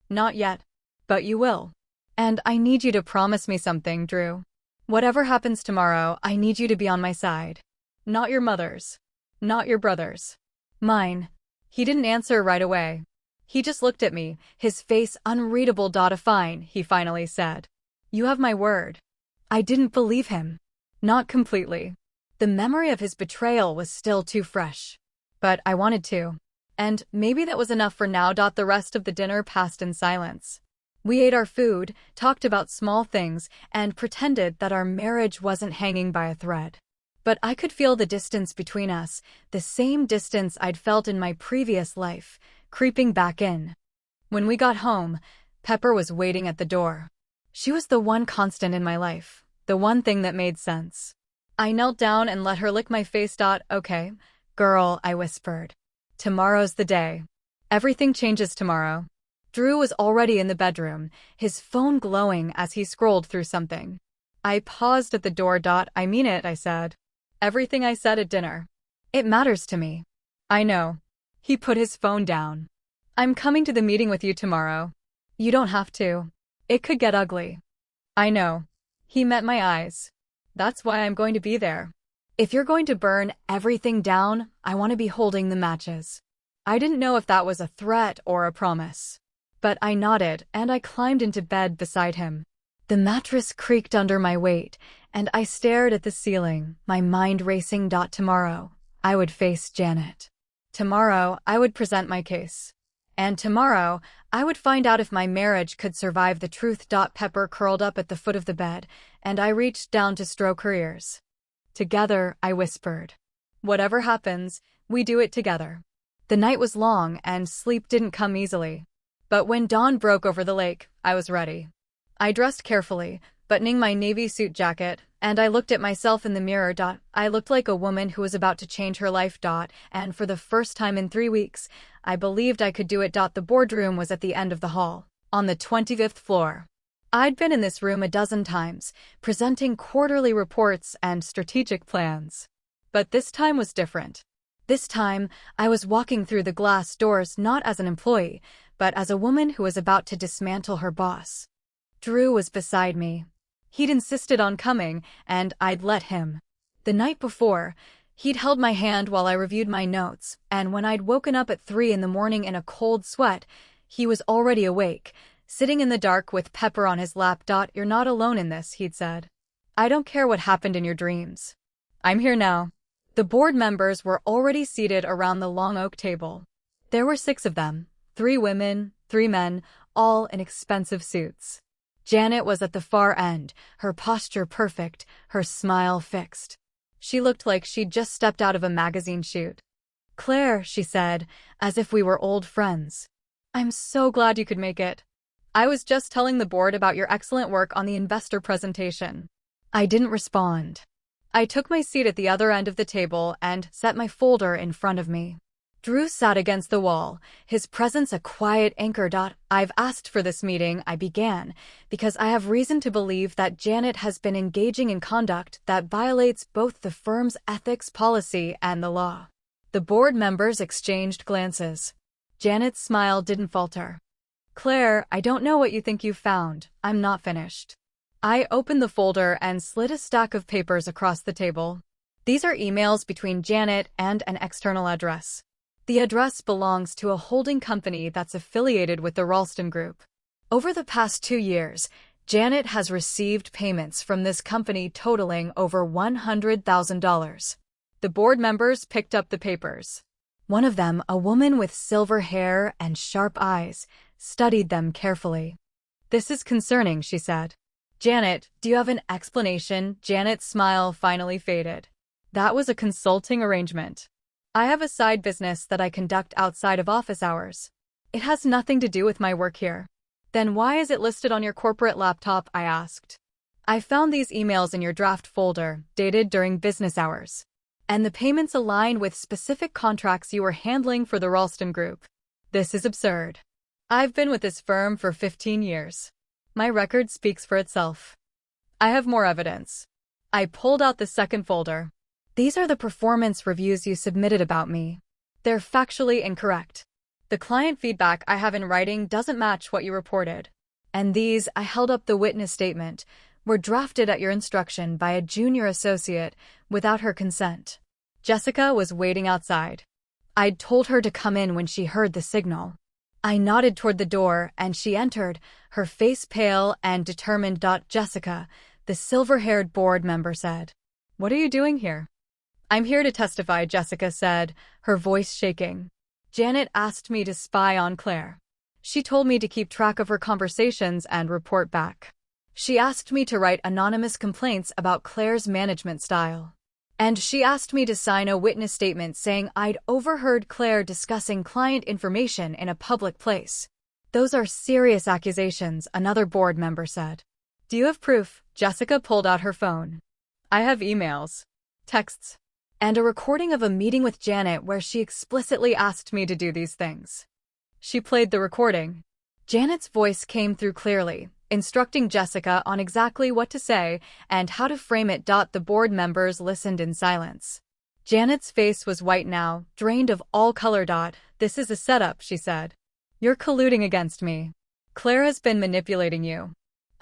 Not yet. But you will. And I need you to promise me something, Drew. Whatever happens tomorrow, I need you to be on my side. Not your mother's. Not your brother's. Mine. He didn't answer right away. He just looked at me, his face unreadable. Fine, he finally said. You have my word. I didn't believe him. Not completely. The memory of his betrayal was still too fresh. But I wanted to. And maybe that was enough for now. The rest of the dinner passed in silence. We ate our food, talked about small things, and pretended that our marriage wasn't hanging by a thread. But I could feel the distance between us, the same distance I'd felt in my previous life, creeping back in. When we got home, Pepper was waiting at the door. She was the one constant in my life, the one thing that made sense. I knelt down and let her lick my face. Okay, girl, I whispered. Tomorrow's the day. Everything changes tomorrow. Drew was already in the bedroom, his phone glowing as he scrolled through something. I paused at the door. I mean it, I said. Everything I said at dinner. It matters to me. I know. He put his phone down. I'm coming to the meeting with you tomorrow. You don't have to. It could get ugly. I know. He met my eyes. That's why I'm going to be there. If you're going to burn everything down, I want to be holding the matches. I didn't know if that was a threat or a promise. But I nodded, and I climbed into bed beside him. The mattress creaked under my weight, and I stared at the ceiling, my mind racing. Tomorrow, I would face Janet. Tomorrow, I would present my case. And tomorrow, I would find out if my marriage could survive the truth. Pepper curled up at the foot of the bed, and I reached down to stroke her ears. Together, I whispered. Whatever happens, we do it together. The night was long, and sleep didn't come easily. But when dawn broke over the lake, I was ready. I dressed carefully, buttoning my navy suit jacket, and I looked at myself in the mirror. I looked like a woman who was about to change her life. And for the first time in 3 weeks, I believed I could do it. The boardroom was at the end of the hall, on the 25th floor. I'd been in this room a dozen times, presenting quarterly reports and strategic plans. But this time was different. This time, I was walking through the glass doors not as an employee, but as a woman who was about to dismantle her boss. Drew was beside me. He'd insisted on coming, and I'd let him. The night before, he'd held my hand while I reviewed my notes, and when I'd woken up at 3 in the morning in a cold sweat, he was already awake, sitting in the dark with Pepper on his lap. You're not alone in this, he'd said. I don't care what happened in your dreams. I'm here now. The board members were already seated around the long oak table. There were 6 of them, 3 women, 3 men, all in expensive suits. Janet was at the far end, her posture perfect, her smile fixed. She looked like she'd just stepped out of a magazine shoot. Claire, she said, as if we were old friends. I'm so glad you could make it. I was just telling the board about your excellent work on the investor presentation. I didn't respond. I took my seat at the other end of the table and set my folder in front of me. Drew sat against the wall, his presence a quiet anchor. I've asked for this meeting, I began, because I have reason to believe that Janet has been engaging in conduct that violates both the firm's ethics policy and the law. The board members exchanged glances. Janet's smile didn't falter. Claire, I don't know what you think you've found. I'm not finished. I opened the folder and slid a stack of papers across the table. These are emails between Janet and an external address. The address belongs to a holding company that's affiliated with the Ralston Group. Over the past 2 years, Janet has received payments from this company totaling over $100,000. The board members picked up the papers. One of them, a woman with silver hair and sharp eyes, studied them carefully. This is concerning, she said. Janet, do you have an explanation? Janet's smile finally faded. That was a consulting arrangement. I have a side business that I conduct outside of office hours. It has nothing to do with my work here. Then why is it listed on your corporate laptop? I asked. I found these emails in your draft folder, dated during business hours. And the payments align with specific contracts you were handling for the Ralston Group. This is absurd. I've been with this firm for 15 years. My record speaks for itself. I have more evidence. I pulled out the second folder. These are the performance reviews you submitted about me. They're factually incorrect. The client feedback I have in writing doesn't match what you reported. And these, I held up the witness statement, were drafted at your instruction by a junior associate without her consent. Jessica was waiting outside. I'd told her to come in when she heard the signal. I nodded toward the door and she entered, her face pale and determined. Jessica, the silver-haired board member said. What are you doing here? I'm here to testify, Jessica said, her voice shaking. Janet asked me to spy on Claire. She told me to keep track of her conversations and report back. She asked me to write anonymous complaints about Claire's management style. And she asked me to sign a witness statement saying I'd overheard Claire discussing client information in a public place. Those are serious accusations, another board member said. Do you have proof? Jessica pulled out her phone. I have emails, texts, and a recording of a meeting with Janet where she explicitly asked me to do these things. She played the recording. Janet's voice came through clearly, instructing Jessica on exactly what to say and how to frame it. The board members listened in silence. Janet's face was white now, drained of all color. This is a setup, she said. You're colluding against me. Claire has been manipulating you.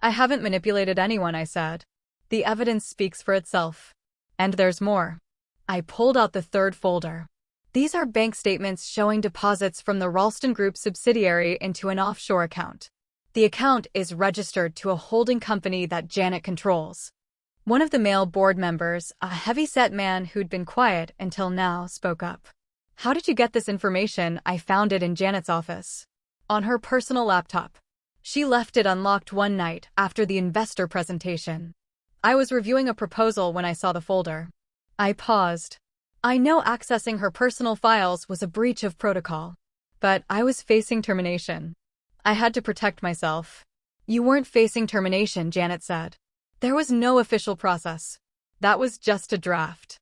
I haven't manipulated anyone, I said. The evidence speaks for itself. And there's more. I pulled out the third folder. These are bank statements showing deposits from the Ralston Group subsidiary into an offshore account. The account is registered to a holding company that Janet controls. One of the male board members, a heavy-set man who'd been quiet until now, spoke up. How did you get this information? I found it in Janet's office. On her personal laptop. She left it unlocked one night after the investor presentation. I was reviewing a proposal when I saw the folder. I paused. I know accessing her personal files was a breach of protocol. But I was facing termination. I had to protect myself. You weren't facing termination, Janet said. There was no official process. That was just a draft.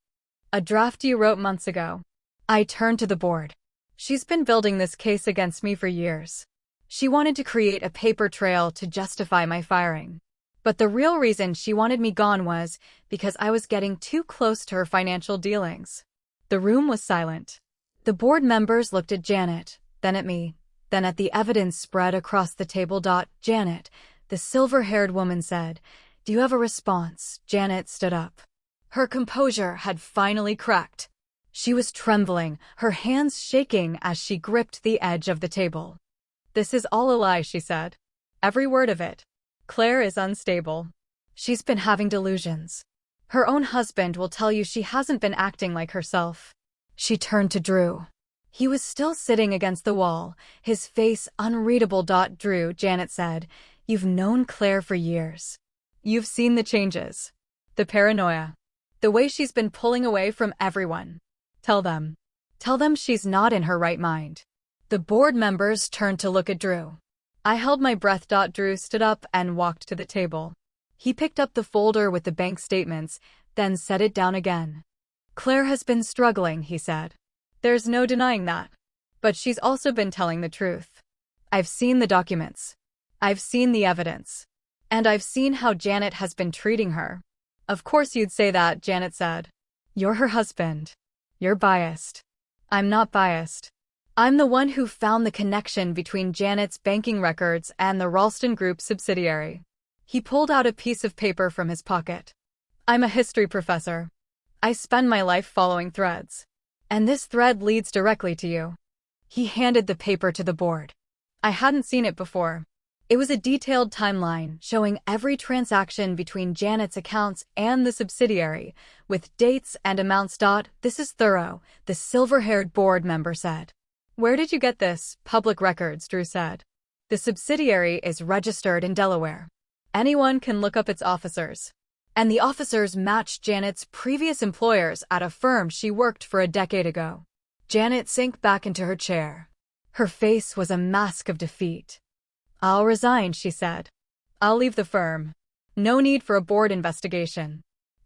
A draft you wrote months ago. I turned to the board. She's been building this case against me for years. She wanted to create a paper trail to justify my firing. But the real reason she wanted me gone was because I was getting too close to her financial dealings. The room was silent. The board members looked at Janet, then at me, then at the evidence spread across the table. Janet, the silver-haired woman said, do you have a response? Janet stood up. Her composure had finally cracked. She was trembling, her hands shaking as she gripped the edge of the table. This is all a lie, she said. Every word of it. Claire is unstable. She's been having delusions. Her own husband will tell you she hasn't been acting like herself. She turned to Drew. He was still sitting against the wall, his face unreadable. Drew, Janet said, you've known Claire for years. You've seen the changes. The paranoia. The way she's been pulling away from everyone. Tell them. Tell them she's not in her right mind. The board members turned to look at Drew. I held my breath. Drew stood up and walked to the table. He picked up the folder with the bank statements, then set it down again. Claire has been struggling, he said. There's no denying that. But she's also been telling the truth. I've seen the documents. I've seen the evidence. And I've seen how Janet has been treating her. Of course you'd say that, Janet said. You're her husband. You're biased. I'm not biased. I'm the one who found the connection between Janet's banking records and the Ralston Group subsidiary. He pulled out a piece of paper from his pocket. I'm a history professor. I spend my life following threads. And this thread leads directly to you. He handed the paper to the board. I hadn't seen it before. It was a detailed timeline showing every transaction between Janet's accounts and the subsidiary, with dates and amounts. This is thorough, the silver-haired board member said. Where did you get this? Public records, Drew said. The subsidiary is registered in Delaware. Anyone can look up its officers. And the officers matched Janet's previous employers at a firm she worked for a decade ago. Janet sank back into her chair. Her face was a mask of defeat. I'll resign, she said. I'll leave the firm. No need for a board investigation.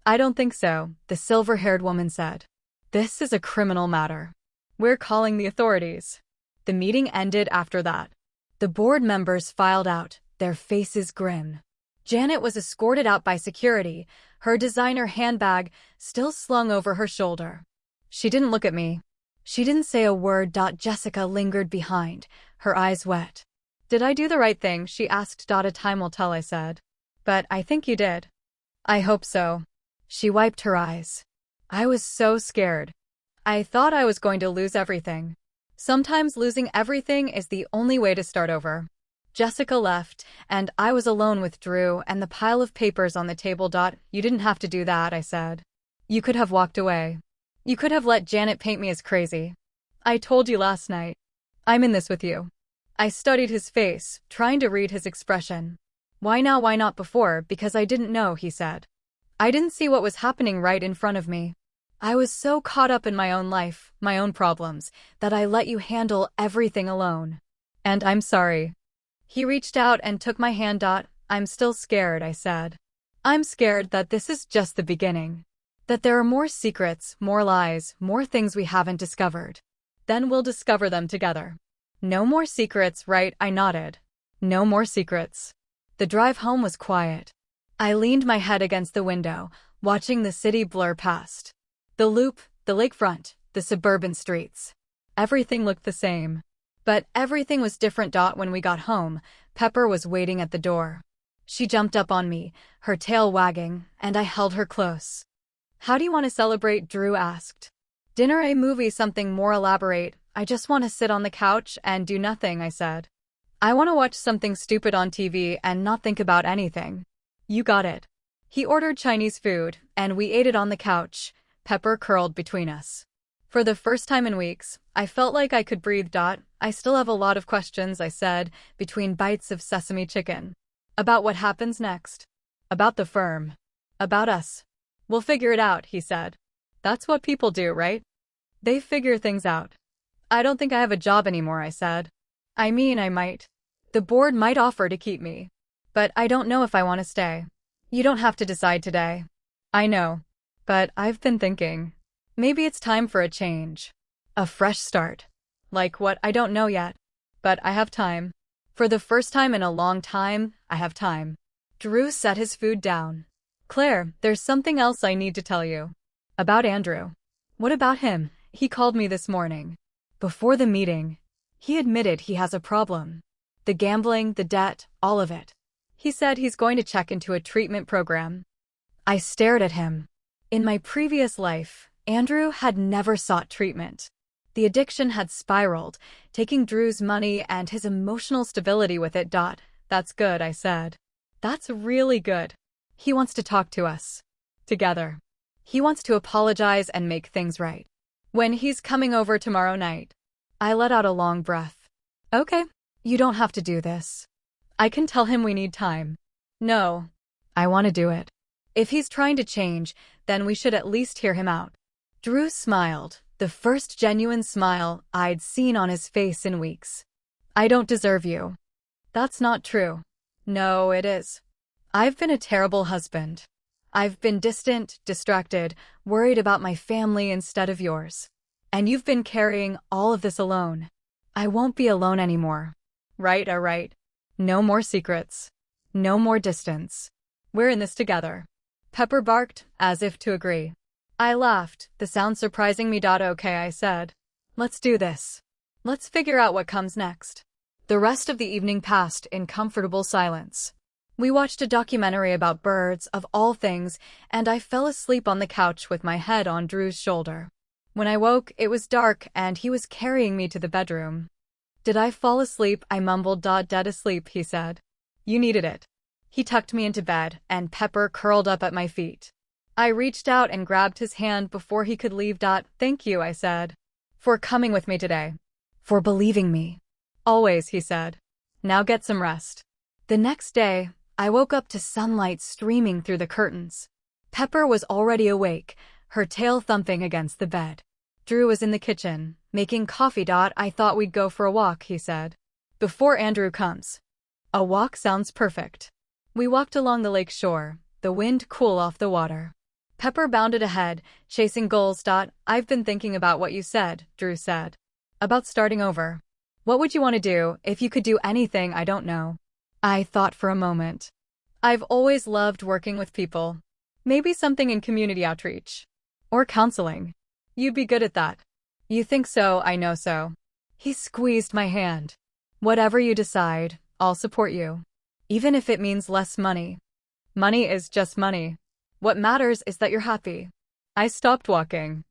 I don't think so, the silver-haired woman said. This is a criminal matter. We're calling the authorities. The meeting ended after that. The board members filed out, their faces grim. Janet was escorted out by security, her designer handbag still slung over her shoulder. She didn't look at me. She didn't say a word. Jessica lingered behind, her eyes wet. Did I do the right thing? She asked. A time will tell, I said. But I think you did. I hope so. She wiped her eyes. I was so scared. I thought I was going to lose everything. Sometimes losing everything is the only way to start over. Jessica left, and I was alone with Drew and the pile of papers on the table. You didn't have to do that, I said. You could have walked away. You could have let Janet paint me as crazy. I told you last night. I'm in this with you. I studied his face, trying to read his expression. Why now, why not before? Because I didn't know, he said. I didn't see what was happening right in front of me. I was so caught up in my own life, my own problems, that I let you handle everything alone. And I'm sorry. He reached out and took my hand. I'm still scared, I said. I'm scared that this is just the beginning. That there are more secrets, more lies, more things we haven't discovered. Then we'll discover them together. No more secrets, right? I nodded. No more secrets. The drive home was quiet. I leaned my head against the window, watching the city blur past. The loop, the lakefront, the suburban streets. Everything looked the same. But everything was different. When we got home, Pepper was waiting at the door. She jumped up on me, her tail wagging, and I held her close. How do you want to celebrate? Drew asked. Dinner, a movie, something more elaborate. I just want to sit on the couch and do nothing, I said. I want to watch something stupid on TV and not think about anything. You got it. He ordered Chinese food, and we ate it on the couch, Pepper curled between us. For the first time in weeks, I felt like I could breathe. I still have a lot of questions, I said, between bites of sesame chicken. About what happens next. About the firm. About us. We'll figure it out, he said. That's what people do, right? They figure things out. I don't think I have a job anymore, I said. I mean, I might. The board might offer to keep me. But I don't know if I want to stay. You don't have to decide today. I know. But I've been thinking. Maybe it's time for a change. A fresh start. Like what? I don't know yet. But I have time. For the first time in a long time, I have time. Drew set his food down. Claire, there's something else I need to tell you. About Andrew. What about him? He called me this morning. Before the meeting. He admitted he has a problem. The gambling, the debt, all of it. He said he's going to check into a treatment program. I stared at him. In my previous life, Andrew had never sought treatment. The addiction had spiraled, taking Drew's money and his emotional stability with it. That's good, I said. That's really good. He wants to talk to us. Together. He wants to apologize and make things right. When he's coming over tomorrow night. I let out a long breath. Okay, you don't have to do this. I can tell him we need time. No. I want to do it. If he's trying to change, then we should at least hear him out. Drew smiled, the first genuine smile I'd seen on his face in weeks. I don't deserve you. That's not true. No, it is. I've been a terrible husband. I've been distant, distracted, worried about my family instead of yours. And you've been carrying all of this alone. I won't be alone anymore. Right, all right. No more secrets. No more distance. We're in this together. Pepper barked, as if to agree. I laughed, the sound surprising me. Okay, I said. Let's do this. Let's figure out what comes next. The rest of the evening passed in comfortable silence. We watched a documentary about birds, of all things, and I fell asleep on the couch with my head on Drew's shoulder. When I woke, it was dark and he was carrying me to the bedroom. Did I fall asleep? I mumbled. Dead asleep, he said. You needed it. He tucked me into bed, and Pepper curled up at my feet. I reached out and grabbed his hand before he could leave. Thank you, I said. For coming with me today. For believing me. Always, he said. Now get some rest. The next day, I woke up to sunlight streaming through the curtains. Pepper was already awake, her tail thumping against the bed. Drew was in the kitchen, making coffee. I thought we'd go for a walk, he said. Before Andrew comes. A walk sounds perfect. We walked along the lake shore, the wind cool off the water. Pepper bounded ahead, chasing goals. I've been thinking about what you said, Drew said. About starting over. What would you want to do if you could do anything? I don't know. I thought for a moment. I've always loved working with people. Maybe something in community outreach. Or counseling. You'd be good at that. You think so? I know so. He squeezed my hand. Whatever you decide, I'll support you. Even if it means less money. Money is just money. What matters is that you're happy. I stopped walking.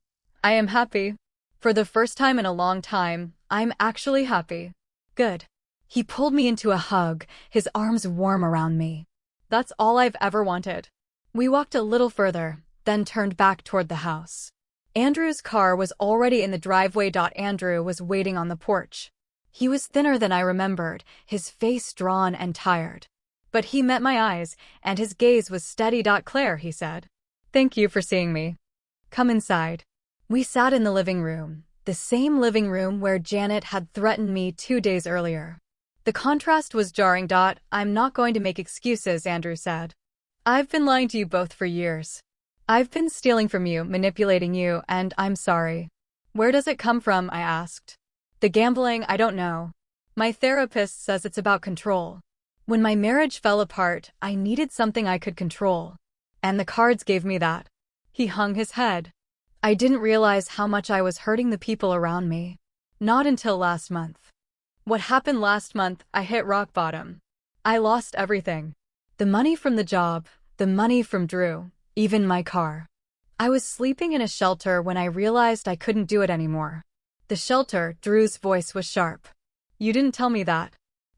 I am happy. For the first time in a long time, I'm actually happy. Good. He pulled me into a hug, his arms warm around me. That's all I've ever wanted. We walked a little further, then turned back toward the house. Andrew's car was already in the driveway. Andrew was waiting on the porch. He was thinner than I remembered, his face drawn and tired. But he met my eyes, and his gaze was steady. Claire, he said. Thank you for seeing me. Come inside. We sat in the living room, the same living room where Janet had threatened me 2 days earlier. The contrast was jarring. I'm not going to make excuses, Andrew said. I've been lying to you both for years. I've been stealing from you, manipulating you, and I'm sorry. Where does it come from? I asked. The gambling, I don't know. My therapist says it's about control. When my marriage fell apart, I needed something I could control. And the cards gave me that. He hung his head. I didn't realize how much I was hurting the people around me. Not until last month. What happened last month, I hit rock bottom. I lost everything. The money from the job, the money from Drew, even my car. I was sleeping in a shelter when I realized I couldn't do it anymore. The shelter, Drew's voice was sharp. You didn't tell me that.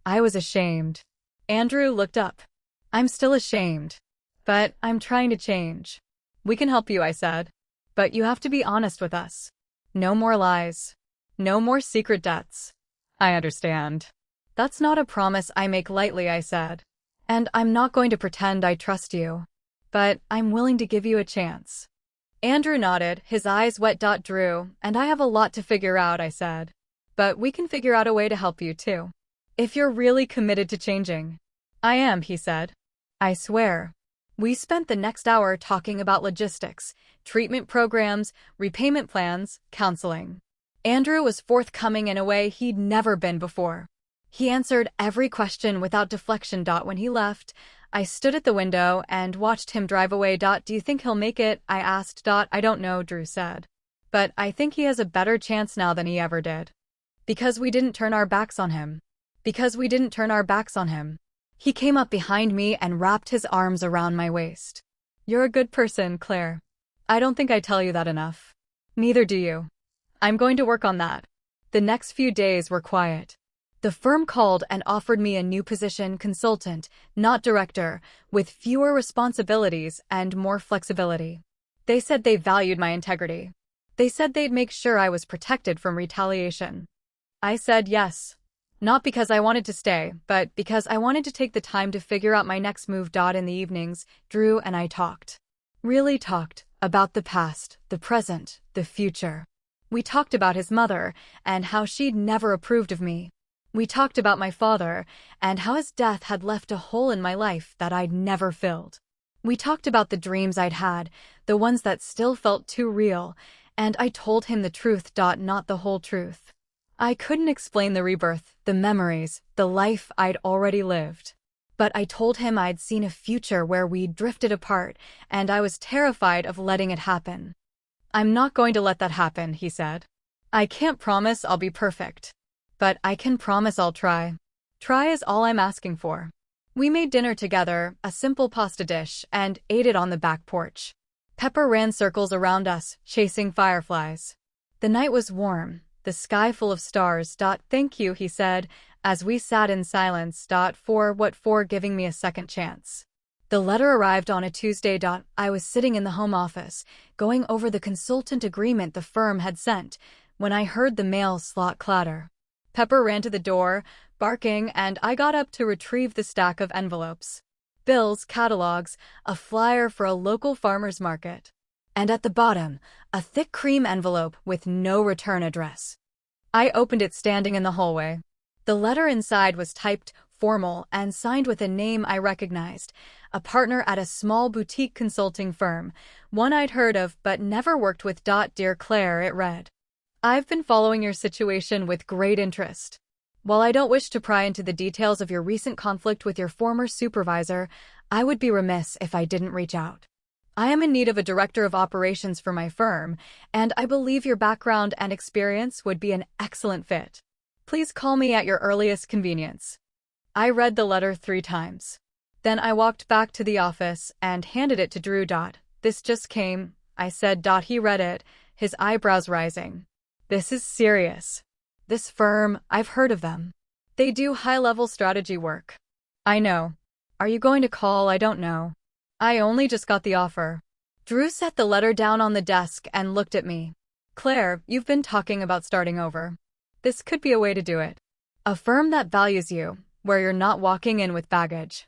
I was ashamed. Andrew looked up. I'm still ashamed. But I'm trying to change. We can help you, I said. But you have to be honest with us. No more lies. No more secret debts. I understand. That's not a promise I make lightly, I said. And I'm not going to pretend I trust you. But I'm willing to give you a chance. Andrew nodded, his eyes wet. Drew, and I have a lot to figure out, I said. But we can figure out a way to help you too. If you're really committed to changing. I am, he said. I swear. We spent the next hour talking about logistics, treatment programs, repayment plans, counseling. Andrew was forthcoming in a way he'd never been before. He answered every question without deflection. When he left, I stood at the window and watched him drive away. Do you think he'll make it? I asked. I don't know, Drew said. But I think he has a better chance now than he ever did. Because we didn't turn our backs on him. Because we didn't turn our backs on him. He came up behind me and wrapped his arms around my waist. You're a good person, Claire. I don't think I tell you that enough. Neither do you. I'm going to work on that. The next few days were quiet. The firm called and offered me a new position, consultant, not director, with fewer responsibilities and more flexibility. They said they valued my integrity. They said they'd make sure I was protected from retaliation. I said yes. Not because I wanted to stay, but because I wanted to take the time to figure out my next move. In the evenings, Drew and I talked. Really talked about the past, the present, the future. We talked about his mother and how she'd never approved of me. We talked about my father and how his death had left a hole in my life that I'd never filled. We talked about the dreams I'd had, the ones that still felt too real, and I told him the truth. Not the whole truth. I couldn't explain the rebirth, the memories, the life I'd already lived. But I told him I'd seen a future where we'd drifted apart, and I was terrified of letting it happen. I'm not going to let that happen, he said. I can't promise I'll be perfect. But I can promise I'll try. Try is all I'm asking for. We made dinner together, a simple pasta dish, and ate it on the back porch. Pepper ran circles around us, chasing fireflies. The night was warm, the sky full of stars. Thank you, he said, as we sat in silence. For giving me a second chance. The letter arrived on a Tuesday. I was sitting in the home office, going over the consultant agreement the firm had sent, when I heard the mail slot clatter. Pepper ran to the door, barking, and I got up to retrieve the stack of envelopes. Bills, catalogs, a flyer for a local farmer's market. And at the bottom, a thick cream envelope with no return address. I opened it standing in the hallway. The letter inside was typed, formal, and signed with a name I recognized, a partner at a small boutique consulting firm, one I'd heard of but never worked with. Dear Claire, it read. I've been following your situation with great interest. While I don't wish to pry into the details of your recent conflict with your former supervisor, I would be remiss if I didn't reach out. I am in need of a director of operations for my firm, and I believe your background and experience would be an excellent fit. Please call me at your earliest convenience. I read the letter 3 times. Then I walked back to the office and handed it to Drew. This just came, I said. He read it, his eyebrows rising. This is serious. This firm, I've heard of them. They do high-level strategy work. I know. Are you going to call? I don't know. I only just got the offer. Drew set the letter down on the desk and looked at me. Claire, you've been talking about starting over. This could be a way to do it. A firm that values you, where you're not walking in with baggage.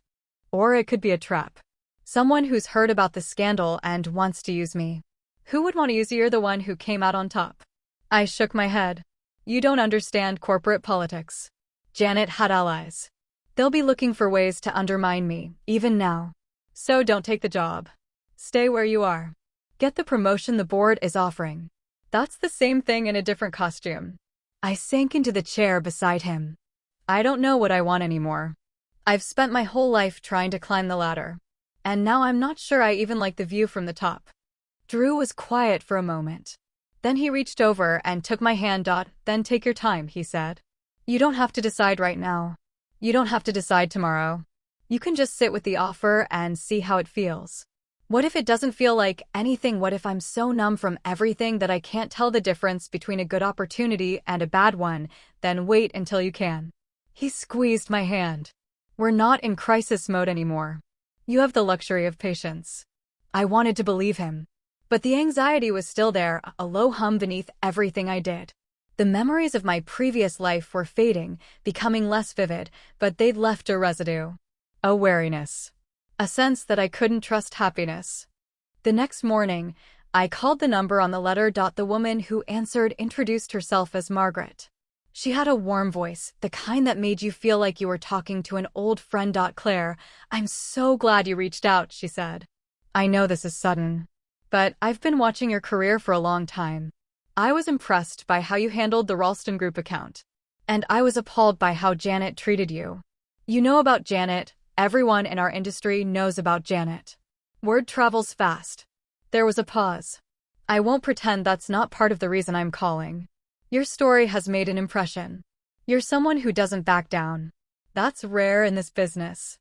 Or it could be a trap. Someone who's heard about the scandal and wants to use me. Who would want to use you? You're the one who came out on top. I shook my head. You don't understand corporate politics. Janet had allies. They'll be looking for ways to undermine me, even now. So don't take the job. Stay where you are. Get the promotion the board is offering. That's the same thing in a different costume. I sank into the chair beside him. I don't know what I want anymore. I've spent my whole life trying to climb the ladder. And now I'm not sure I even like the view from the top. Drew was quiet for a moment. Then he reached over and took my hand. Then take your time, he said. You don't have to decide right now. You don't have to decide tomorrow. You can just sit with the offer and see how it feels. What if it doesn't feel like anything? What if I'm so numb from everything that I can't tell the difference between a good opportunity and a bad one? Then wait until you can. He squeezed my hand. We're not in crisis mode anymore. You have the luxury of patience. I wanted to believe him. But the anxiety was still there, a low hum beneath everything I did. The memories of my previous life were fading, becoming less vivid, but they'd left a residue. A wariness. A sense that I couldn't trust happiness. The next morning, I called the number on the letter. The woman who answered introduced herself as Margaret. She had a warm voice, the kind that made you feel like you were talking to an old friend. Claire, I'm so glad you reached out, she said. I know this is sudden, but I've been watching your career for a long time. I was impressed by how you handled the Ralston Group account. And I was appalled by how Janet treated you. You know about Janet. Everyone in our industry knows about Janet. Word travels fast. There was a pause. I won't pretend that's not part of the reason I'm calling. Your story has made an impression. You're someone who doesn't back down. That's rare in this business.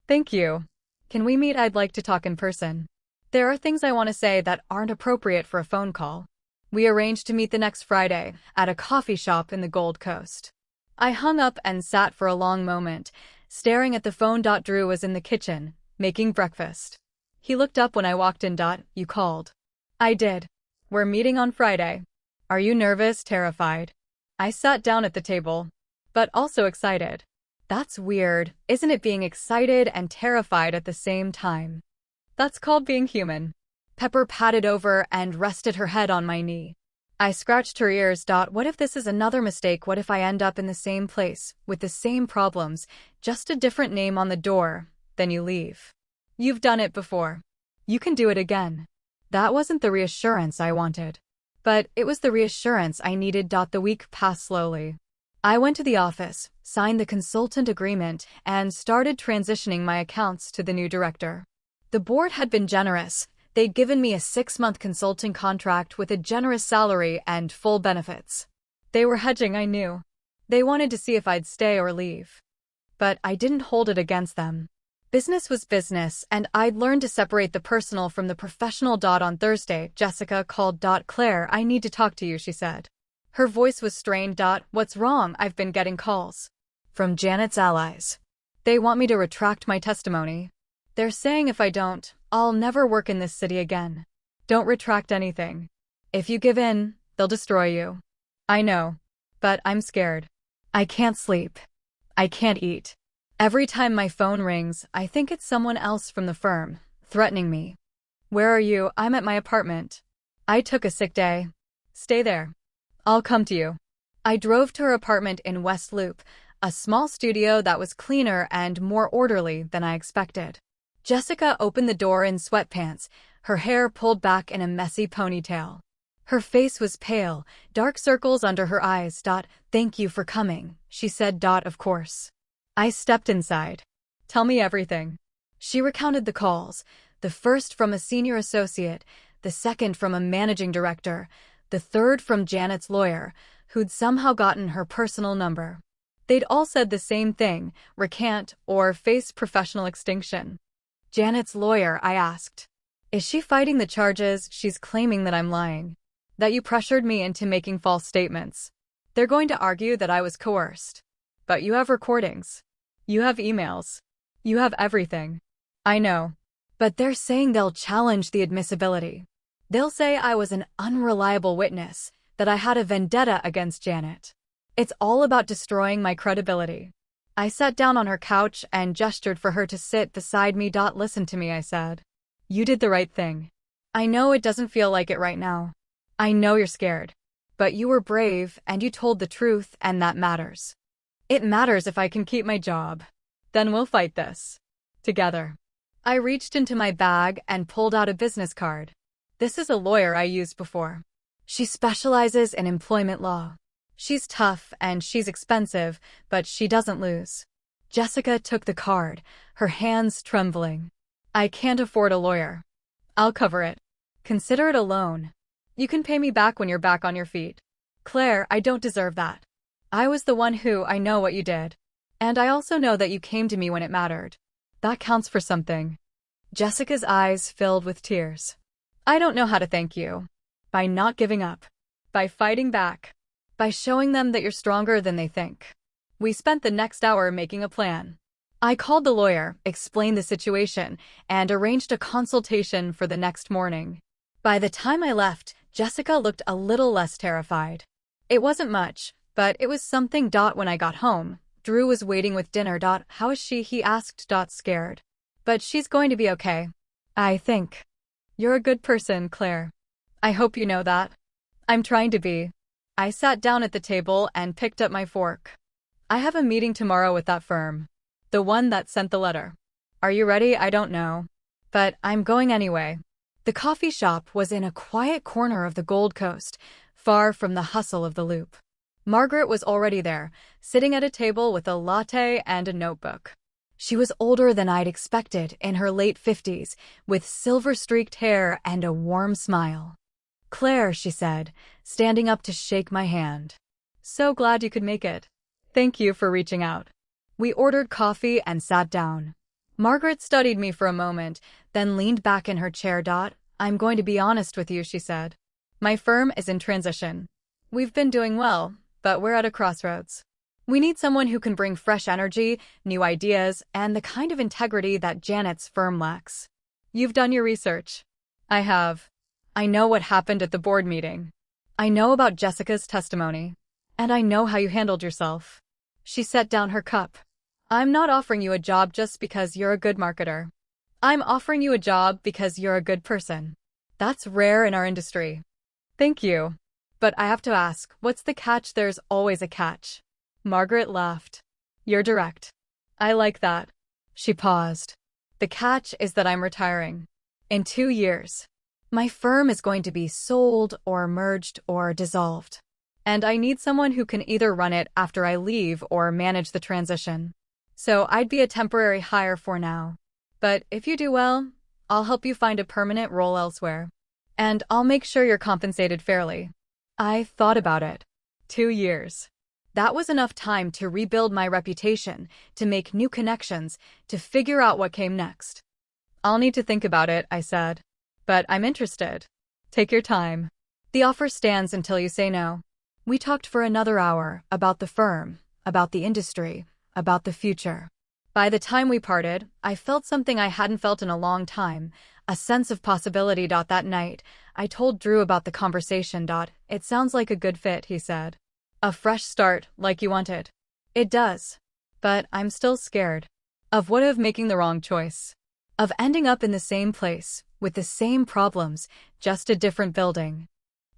Thank you. Can we meet? I'd like to talk in person. There are things I want to say that aren't appropriate for a phone call. We arranged to meet the next Friday at a coffee shop in the Gold Coast. I hung up and sat for a long moment, staring at the phone. Drew was in the kitchen, making breakfast. He looked up when I walked in. You called. I did. We're meeting on Friday. Are you nervous, terrified? I sat down at the table, but also excited. That's weird, isn't it, being excited and terrified at the same time? That's called being human. Pepper patted over and rested her head on my knee. I scratched her ears. What if this is another mistake? What if I end up in the same place, with the same problems, just a different name on the door, then you leave? You've done it before. You can do it again. That wasn't the reassurance I wanted. But it was the reassurance I needed. The week passed slowly. I went to the office, signed the consultant agreement, and started transitioning my accounts to the new director. The board had been generous. They'd given me a 6-month consulting contract with a generous salary and full benefits. They were hedging, I knew. They wanted to see if I'd stay or leave. But I didn't hold it against them. Business was business, and I'd learned to separate the personal from the professional. On Thursday, Jessica called. Claire, I need to talk to you, she said. Her voice was strained. What's wrong? I've been getting calls from Janet's allies. They want me to retract my testimony. They're saying if I don't, I'll never work in this city again. Don't retract anything. If you give in, they'll destroy you. I know. But I'm scared. I can't sleep. I can't eat. Every time my phone rings, I think it's someone else from the firm, threatening me. Where are you? I'm at my apartment. I took a sick day. Stay there. I'll come to you. I drove to her apartment in West Loop, a small studio that was cleaner and more orderly than I expected. Jessica opened the door in sweatpants, her hair pulled back in a messy ponytail. Her face was pale, dark circles under her eyes. Thank you for coming, she said. Of course. I stepped inside. Tell me everything. She recounted the calls, the first from a senior associate, the second from a managing director, the third from Janet's lawyer, who'd somehow gotten her personal number. They'd all said the same thing: recant or face professional extinction. Janet's lawyer, I asked. Is she fighting the charges? She's claiming that I'm lying. That you pressured me into making false statements. They're going to argue that I was coerced. But you have recordings. You have emails. You have everything. I know. But they're saying they'll challenge the admissibility. They'll say I was an unreliable witness, that I had a vendetta against Janet. It's all about destroying my credibility. I sat down on her couch and gestured for her to sit beside me. Listen to me, I said. You did the right thing. I know it doesn't feel like it right now. I know you're scared. But you were brave and you told the truth, and that matters. It matters if I can keep my job. Then we'll fight this. Together. I reached into my bag and pulled out a business card. This is a lawyer I used before. She specializes in employment law. She's tough and she's expensive, but she doesn't lose. Jessica took the card, her hands trembling. I can't afford a lawyer. I'll cover it. Consider it a loan. You can pay me back when you're back on your feet. Claire, I don't deserve that. I was the one who, I know what you did. And I also know that you came to me when it mattered. That counts for something. Jessica's eyes filled with tears. I don't know how to thank you. By not giving up. By fighting back. By showing them that you're stronger than they think. We spent the next hour making a plan. I called the lawyer, explained the situation, and arranged a consultation for the next morning. By the time I left, Jessica looked a little less terrified. It wasn't much, but it was something. When I got home, Drew was waiting with dinner. How is she? He asked. Scared. But she's going to be okay. I think. You're a good person, Claire. I hope you know that. I'm trying to be. I sat down at the table and picked up my fork. I have a meeting tomorrow with that firm. The one that sent the letter. Are you ready? I don't know. But I'm going anyway. The coffee shop was in a quiet corner of the Gold Coast, far from the hustle of the Loop. Margaret was already there, sitting at a table with a latte and a notebook. She was older than I'd expected, in her late 50s, with silver-streaked hair and a warm smile. Claire, she said, standing up to shake my hand. So glad you could make it. Thank you for reaching out. We ordered coffee and sat down. Margaret studied me for a moment, then leaned back in her chair. I'm going to be honest with you, she said. My firm is in transition. We've been doing well, but we're at a crossroads. We need someone who can bring fresh energy, new ideas, and the kind of integrity that Janet's firm lacks. You've done your research. I have. I know what happened at the board meeting. I know about Jessica's testimony. And I know how you handled yourself. She set down her cup. I'm not offering you a job just because you're a good marketer. I'm offering you a job because you're a good person. That's rare in our industry. Thank you. But I have to ask, what's the catch? There's always a catch. Margaret laughed. You're direct. I like that. She paused. The catch is that I'm retiring. In 2 years. My firm is going to be sold or merged or dissolved. And I need someone who can either run it after I leave or manage the transition. So I'd be a temporary hire for now. But if you do well, I'll help you find a permanent role elsewhere. And I'll make sure you're compensated fairly. I thought about it. 2 years. That was enough time to rebuild my reputation, to make new connections, to figure out what came next. I'll need to think about it, I said. But I'm interested. Take your time. The offer stands until you say no. We talked for another hour about the firm, about the industry, about the future. By the time we parted, I felt something I hadn't felt in a long time, a sense of possibility. That night, I told Drew about the conversation. It sounds like a good fit, he said. A fresh start, like you wanted. It does. But I'm still scared. Of what? Of making the wrong choice. Of ending up in the same place, with the same problems, just a different building.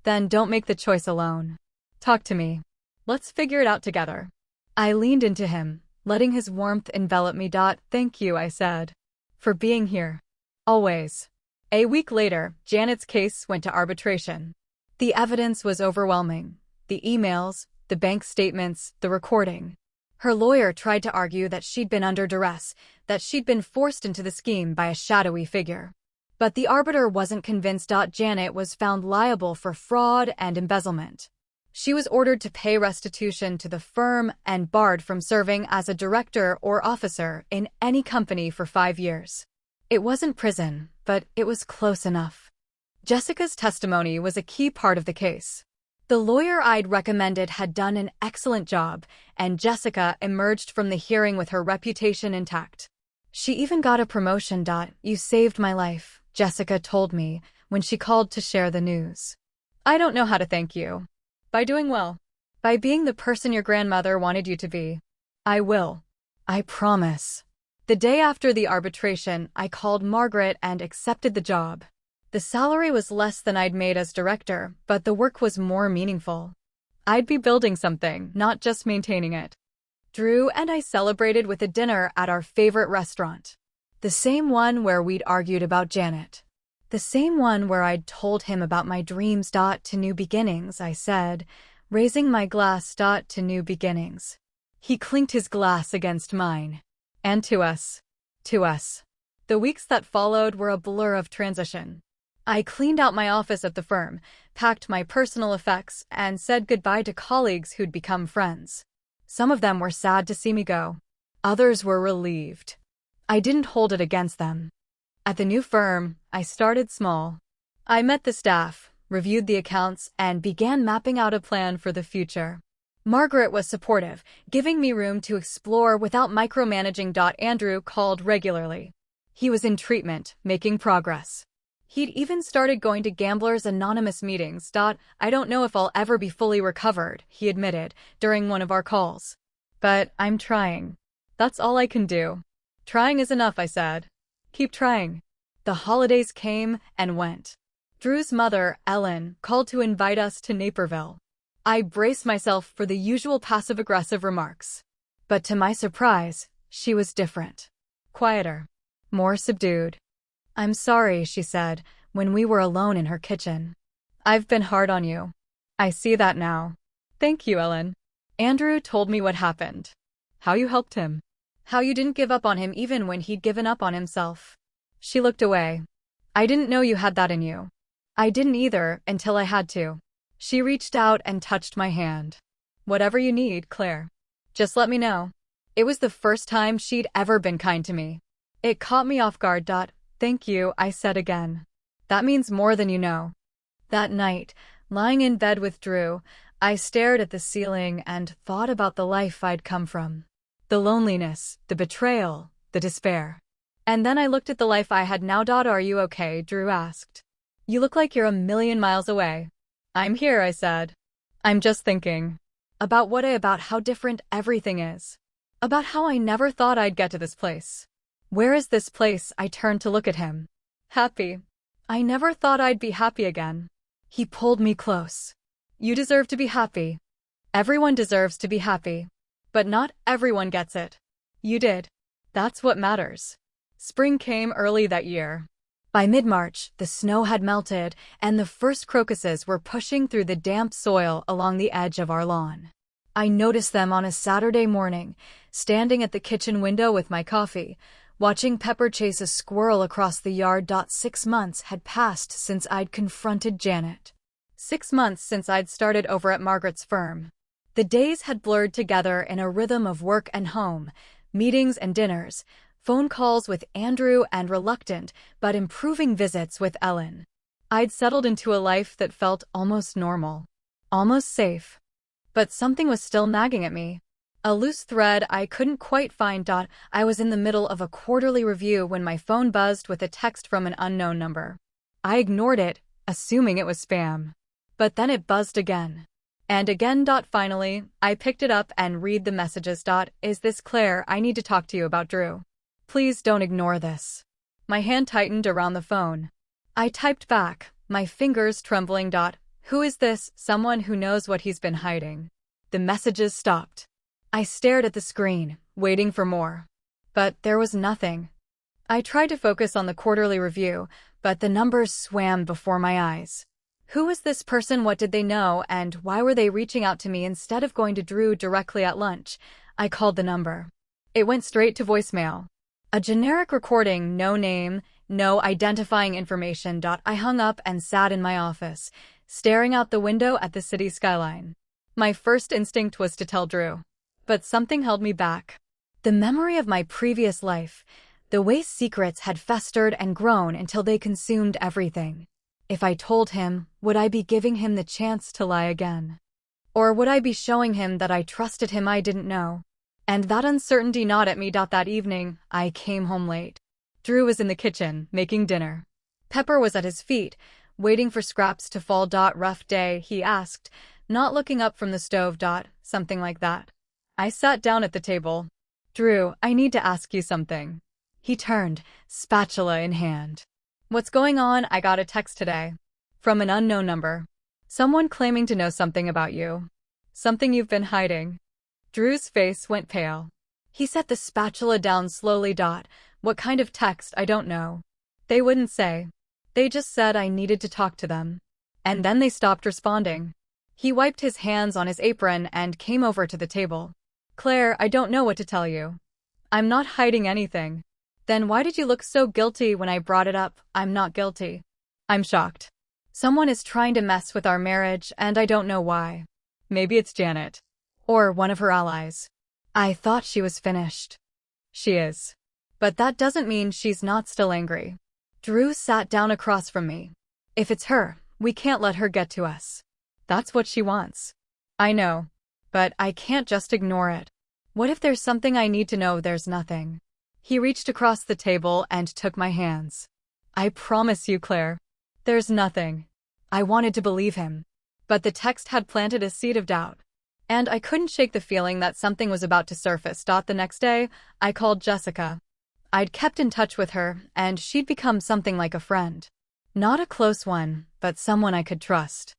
Then don't make the choice alone. Talk to me. Let's figure it out together. I leaned into him, letting his warmth envelop me. Thank you, I said. For being here. Always. A week later, Janet's case went to arbitration. The evidence was overwhelming. The emails, the bank statements, the recording. Her lawyer tried to argue that she'd been under duress, that she'd been forced into the scheme by a shadowy figure. But the arbiter wasn't convinced. Janet was found liable for fraud and embezzlement. She was ordered to pay restitution to the firm and barred from serving as a director or officer in any company for 5 years. It wasn't prison, but it was close enough. Jessica's testimony was a key part of the case. The lawyer I'd recommended had done an excellent job, and Jessica emerged from the hearing with her reputation intact. She even got a promotion. You saved my life, Jessica told me when she called to share the news. I don't know how to thank you. By doing well. By being the person your grandmother wanted you to be. I will. I promise. The day after the arbitration, I called Margaret and accepted the job. The salary was less than I'd made as director, but the work was more meaningful. I'd be building something, not just maintaining it. Drew and I celebrated with a dinner at our favorite restaurant. The same one where we'd argued about Janet. The same one where I'd told him about my dreams. To new beginnings, I said, raising my glass. To new beginnings. He clinked his glass against mine. And to us. To us. The weeks that followed were a blur of transition. I cleaned out my office at the firm, packed my personal effects, and said goodbye to colleagues who'd become friends. Some of them were sad to see me go. Others were relieved. I didn't hold it against them. At the new firm, I started small. I met the staff, reviewed the accounts, and began mapping out a plan for the future. Margaret was supportive, giving me room to explore without micromanaging. Andrew called regularly. He was in treatment, making progress. He'd even started going to Gamblers Anonymous meetings. I don't know if I'll ever be fully recovered, he admitted, during one of our calls. But I'm trying. That's all I can do. Trying is enough, I said. Keep trying. The holidays came and went. Drew's mother, Ellen, called to invite us to Naperville. I braced myself for the usual passive-aggressive remarks. But to my surprise, she was different. Quieter. More subdued. I'm sorry, she said, when we were alone in her kitchen. I've been hard on you. I see that now. Thank you, Ellen. Andrew told me what happened. How you helped him. How you didn't give up on him even when he'd given up on himself. She looked away. I didn't know you had that in you. I didn't either, until I had to. She reached out and touched my hand. Whatever you need, Claire. Just let me know. It was the first time she'd ever been kind to me. It caught me off guard. Thank you, I said again. That means more than you know. That night, lying in bed with Drew, I stared at the ceiling and thought about the life I'd come from. The loneliness, the betrayal, the despair. And then I looked at the life I had now. Are you okay? Drew asked. You look like you're a million miles away. I'm here, I said. I'm just thinking. About how different everything is. About how I never thought I'd get to this place. Where is this place? I turned to look at him. Happy. I never thought I'd be happy again. He pulled me close. You deserve to be happy. Everyone deserves to be happy. But not everyone gets it. You did. That's what matters. Spring came early that year. By mid-March, the snow had melted, and the first crocuses were pushing through the damp soil along the edge of our lawn. I noticed them on a Saturday morning, standing at the kitchen window with my coffee, watching Pepper chase a squirrel across the yard. 6 months had passed since I'd confronted Janet. 6 months since I'd started over at Margaret's firm. The days had blurred together in a rhythm of work and home, meetings and dinners, phone calls with Andrew and reluctant but improving visits with Ellen. I'd settled into a life that felt almost normal, almost safe. But something was still nagging at me. A loose thread I couldn't quite find. I was in the middle of a quarterly review when my phone buzzed with a text from an unknown number. I ignored it, assuming it was spam. But then it buzzed again. And again. Finally, I picked it up and read the messages. Is this Claire? I need to talk to you about Drew. Please don't ignore this. My hand tightened around the phone. I typed back, my fingers trembling. Who is this? Someone who knows what he's been hiding. The messages stopped. I stared at the screen, waiting for more. But there was nothing. I tried to focus on the quarterly review, but the numbers swam before my eyes. Who was this person? What did they know? And why were they reaching out to me instead of going to Drew directly at lunch? I called the number. It went straight to voicemail. A generic recording, no name, no identifying information. I hung up and sat in my office, staring out the window at the city skyline. My first instinct was to tell Drew. But something held me back. The memory of my previous life, the way secrets had festered and grown until they consumed everything. If I told him, would I be giving him the chance to lie again? Or would I be showing him that I trusted him I didn't know? And that uncertainty gnawed at me. That evening, I came home late. Drew was in the kitchen, making dinner. Pepper was at his feet, waiting for scraps to fall. Rough day, he asked, not looking up from the stove. Something like that. I sat down at the table. Drew, I need to ask you something. He turned, spatula in hand. What's going on? I got a text today. From an unknown number. Someone claiming to know something about you. Something you've been hiding. Drew's face went pale. He set the spatula down slowly. What kind of text? I don't know. They wouldn't say. They just said I needed to talk to them. And then they stopped responding. He wiped his hands on his apron and came over to the table. Claire, I don't know what to tell you. I'm not hiding anything. Then why did you look so guilty when I brought it up? I'm not guilty. I'm shocked. Someone is trying to mess with our marriage, and I don't know why. Maybe it's Janet. Or one of her allies. I thought she was finished. She is. But that doesn't mean she's not still angry. Drew sat down across from me. If it's her, we can't let her get to us. That's what she wants. I know. But I can't just ignore it. What if there's something I need to know? There's nothing. He reached across the table and took my hands. I promise you, Claire. There's nothing. I wanted to believe him. But the text had planted a seed of doubt. And I couldn't shake the feeling that something was about to surface. The next day, I called Jessica. I'd kept in touch with her, and she'd become something like a friend. Not a close one, but someone I could trust.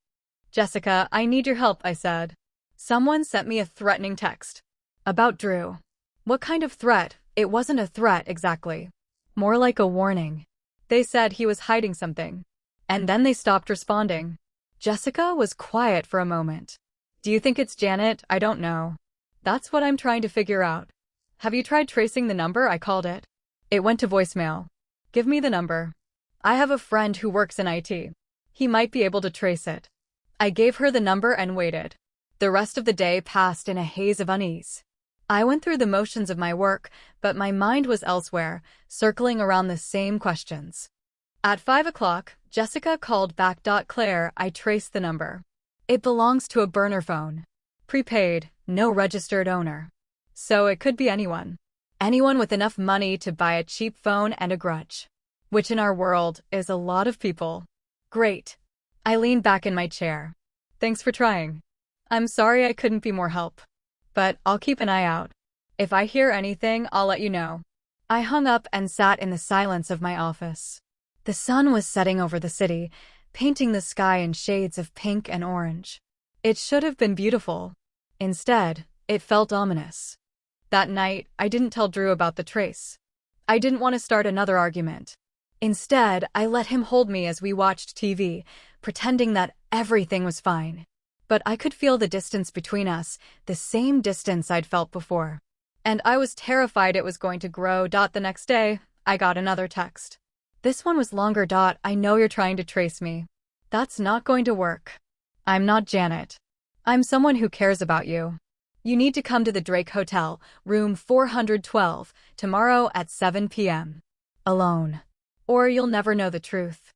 Jessica, I need your help, I said. Someone sent me a threatening text. About Drew. What kind of threat? It wasn't a threat exactly. More like a warning. They said he was hiding something. And then they stopped responding. Jessica was quiet for a moment. Do you think it's Janet? I don't know. That's what I'm trying to figure out. Have you tried tracing the number? I called it. It went to voicemail. Give me the number. I have a friend who works in IT. He might be able to trace it. I gave her the number and waited. The rest of the day passed in a haze of unease. I went through the motions of my work, but my mind was elsewhere, circling around the same questions. At 5 o'clock, Jessica called back. Claire, I traced the number. It belongs to a burner phone. Prepaid, no registered owner. So it could be anyone. Anyone with enough money to buy a cheap phone and a grudge. Which in our world is a lot of people. Great. I leaned back in my chair. Thanks for trying. I'm sorry I couldn't be more help. But I'll keep an eye out. If I hear anything, I'll let you know. I hung up and sat in the silence of my office. The sun was setting over the city, painting the sky in shades of pink and orange. It should have been beautiful. Instead, it felt ominous. That night, I didn't tell Drew about the trace. I didn't want to start another argument. Instead, I let him hold me as we watched TV, pretending that everything was fine. But I could feel the distance between us, the same distance I'd felt before. And I was terrified it was going to grow. The next day, I got another text. This one was longer. I know you're trying to trace me. That's not going to work. I'm not Janet. I'm someone who cares about you. You need to come to the Drake Hotel, room 412, tomorrow at 7 p.m. Alone. Or you'll never know the truth.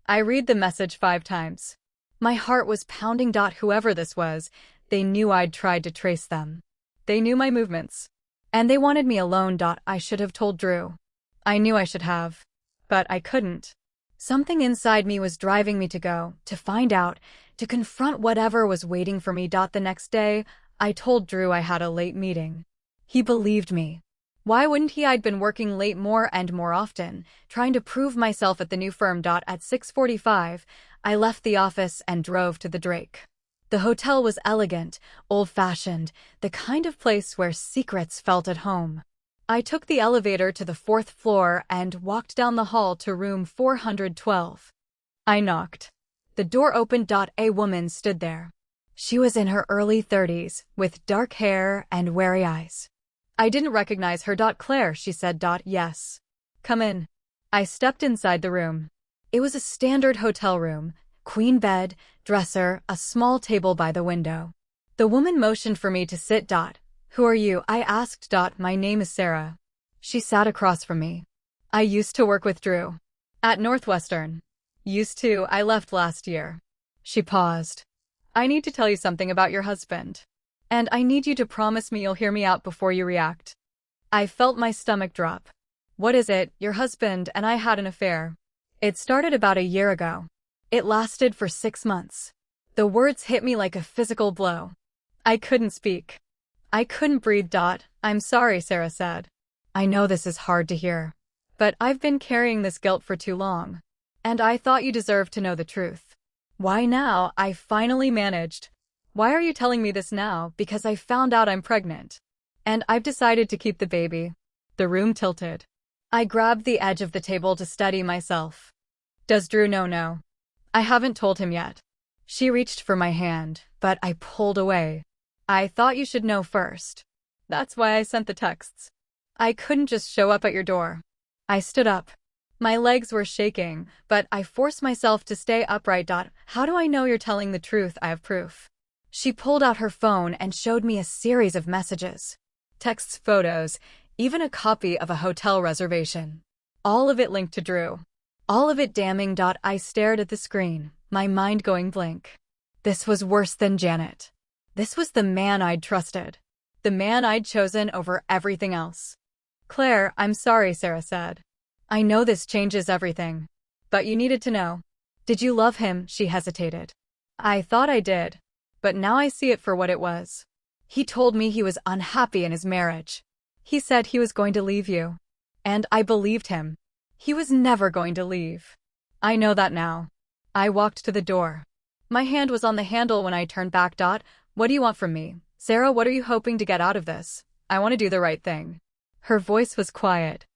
I read the message 5 times. My heart was pounding. Whoever this was, they knew I'd tried to trace them. They knew my movements. And they wanted me alone. I should have told Drew. I knew I should have. But I couldn't. Something inside me was driving me to go, to find out, to confront whatever was waiting for me. The next day, I told Drew I had a late meeting. He believed me. Why wouldn't he? I'd been working late more and more often, trying to prove myself at the new firm. At 6:45, I left the office and drove to the Drake. The hotel was elegant, old-fashioned, the kind of place where secrets felt at home. I took the elevator to the 4th floor and walked down the hall to room 412. I knocked. The door opened. A woman stood there. She was in her early 30s, with dark hair and wary eyes. I didn't recognize her. Claire, she said. Yes. Come in. I stepped inside the room. It was a standard hotel room, queen bed, dresser, a small table by the window. The woman motioned for me to sit. Who are you? I asked. My name is Sarah. She sat across from me. I used to work with Drew. At Northwestern. Used to, I left last year. She paused. I need to tell you something about your husband. And I need you to promise me you'll hear me out before you react. I felt my stomach drop. What is it? Your husband and I had an affair. It started about a year ago. It lasted for 6 months. The words hit me like a physical blow. I couldn't speak. I couldn't breathe. I'm sorry, Sarah said. I know this is hard to hear. But I've been carrying this guilt for too long. And I thought you deserved to know the truth. Why now? I finally managed. Why are you telling me this now? Because I found out I'm pregnant. And I've decided to keep the baby. The room tilted. I grabbed the edge of the table to steady myself. Does Drew know? No. I haven't told him yet. She reached for my hand, but I pulled away. I thought you should know first. That's why I sent the texts. I couldn't just show up at your door. I stood up. My legs were shaking, but I forced myself to stay upright. How do I know you're telling the truth? I have proof. She pulled out her phone and showed me a series of messages. Texts, photos, even a copy of a hotel reservation. All of it linked to Drew. All of it damning. I stared at the screen, my mind going blank. This was worse than Janet. This was the man I'd trusted. The man I'd chosen over everything else. Claire, I'm sorry, Sarah said. I know this changes everything. But you needed to know. Did you love him? She hesitated. I thought I did. But now I see it for what it was. He told me he was unhappy in his marriage. He said he was going to leave you. And I believed him. He was never going to leave. I know that now. I walked to the door. My hand was on the handle when I turned back. What do you want from me? Sarah, what are you hoping to get out of this? I want to do the right thing. Her voice was quiet.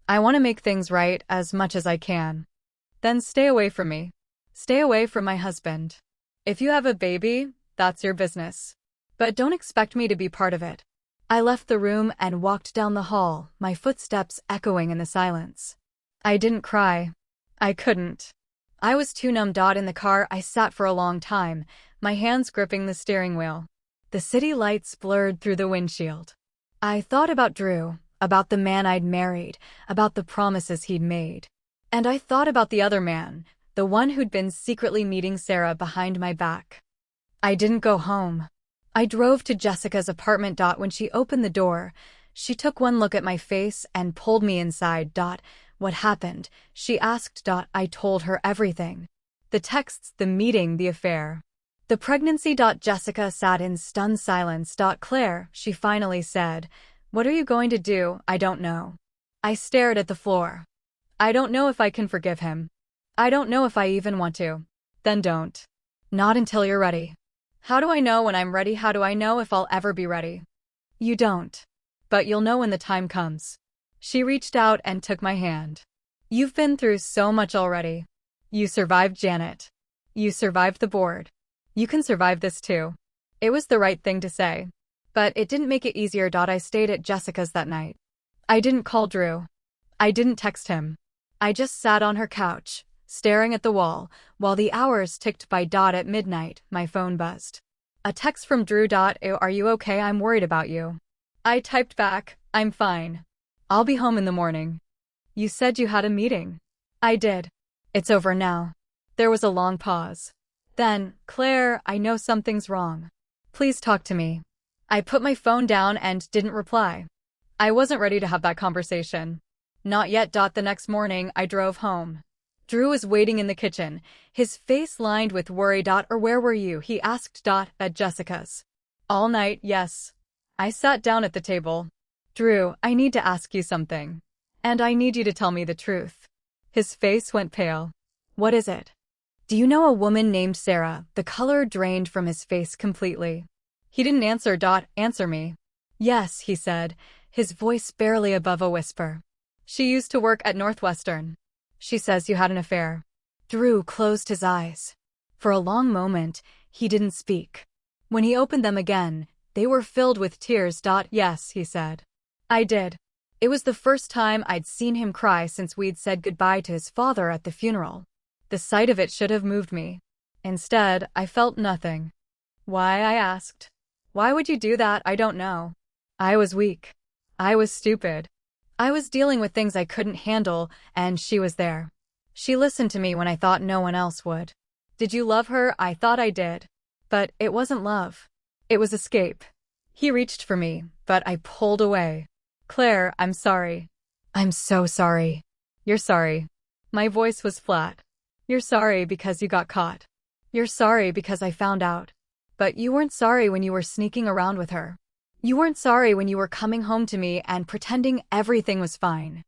I want to make things right as much as I can. Then stay away from me. Stay away from my husband. If you have a baby, that's your business. But don't expect me to be part of it. I left the room and walked down the hall, my footsteps echoing in the silence. I didn't cry. I couldn't. I was too numb. In the car, I sat for a long time, my hands gripping the steering wheel. The city lights blurred through the windshield. I thought about Drew, about the man I'd married, about the promises he'd made. And I thought about the other man, the one who'd been secretly meeting Sarah behind my back. I didn't go home. I drove to Jessica's apartment. When she opened the door, she took one look at my face and pulled me inside. What happened? She asked. I told her everything. The texts, the meeting, the affair. The pregnancy. Jessica sat in stunned silence. Claire, she finally said, what are you going to do? I don't know. I stared at the floor. I don't know if I can forgive him. I don't know if I even want to. Then don't. Not until you're ready. How do I know when I'm ready? How do I know if I'll ever be ready? You don't. But you'll know when the time comes. She reached out and took my hand. You've been through so much already. You survived Janet. You survived the board. You can survive this too. It was the right thing to say. But it didn't make it easier. I stayed at Jessica's that night. I didn't call Drew. I didn't text him. I just sat on her couch, staring at the wall, while the hours ticked by. At midnight, my phone buzzed. A text from Drew. Are you okay? I'm worried about you. I typed back, I'm fine. I'll be home in the morning. You said you had a meeting. I did. It's over now. There was a long pause. Then, Claire, I know something's wrong. Please talk to me. I put my phone down and didn't reply. I wasn't ready to have that conversation. Not yet. The next morning, I drove home. Drew was waiting in the kitchen, his face lined with worry. Or where were you? He asked. At Jessica's. All night, yes. I sat down at the table. Drew, I need to ask you something. And I need you to tell me the truth. His face went pale. What is it? Do you know a woman named Sarah? The color drained from his face completely. He didn't answer. Answer me. Yes, he said, his voice barely above a whisper. She used to work at Northwestern. She says you had an affair. Drew closed his eyes. For a long moment, he didn't speak. When he opened them again, they were filled with tears. Yes, he said. I did. It was the first time I'd seen him cry since we'd said goodbye to his father at the funeral. The sight of it should have moved me. Instead, I felt nothing. Why? I asked. Why would you do that? I don't know. I was weak. I was stupid. I was dealing with things I couldn't handle, and she was there. She listened to me when I thought no one else would. Did you love her? I thought I did. But it wasn't love. It was escape. He reached for me, but I pulled away. Claire, I'm sorry. I'm so sorry. You're sorry. My voice was flat. You're sorry because you got caught. You're sorry because I found out. But you weren't sorry when you were sneaking around with her. You weren't sorry when you were coming home to me and pretending everything was fine.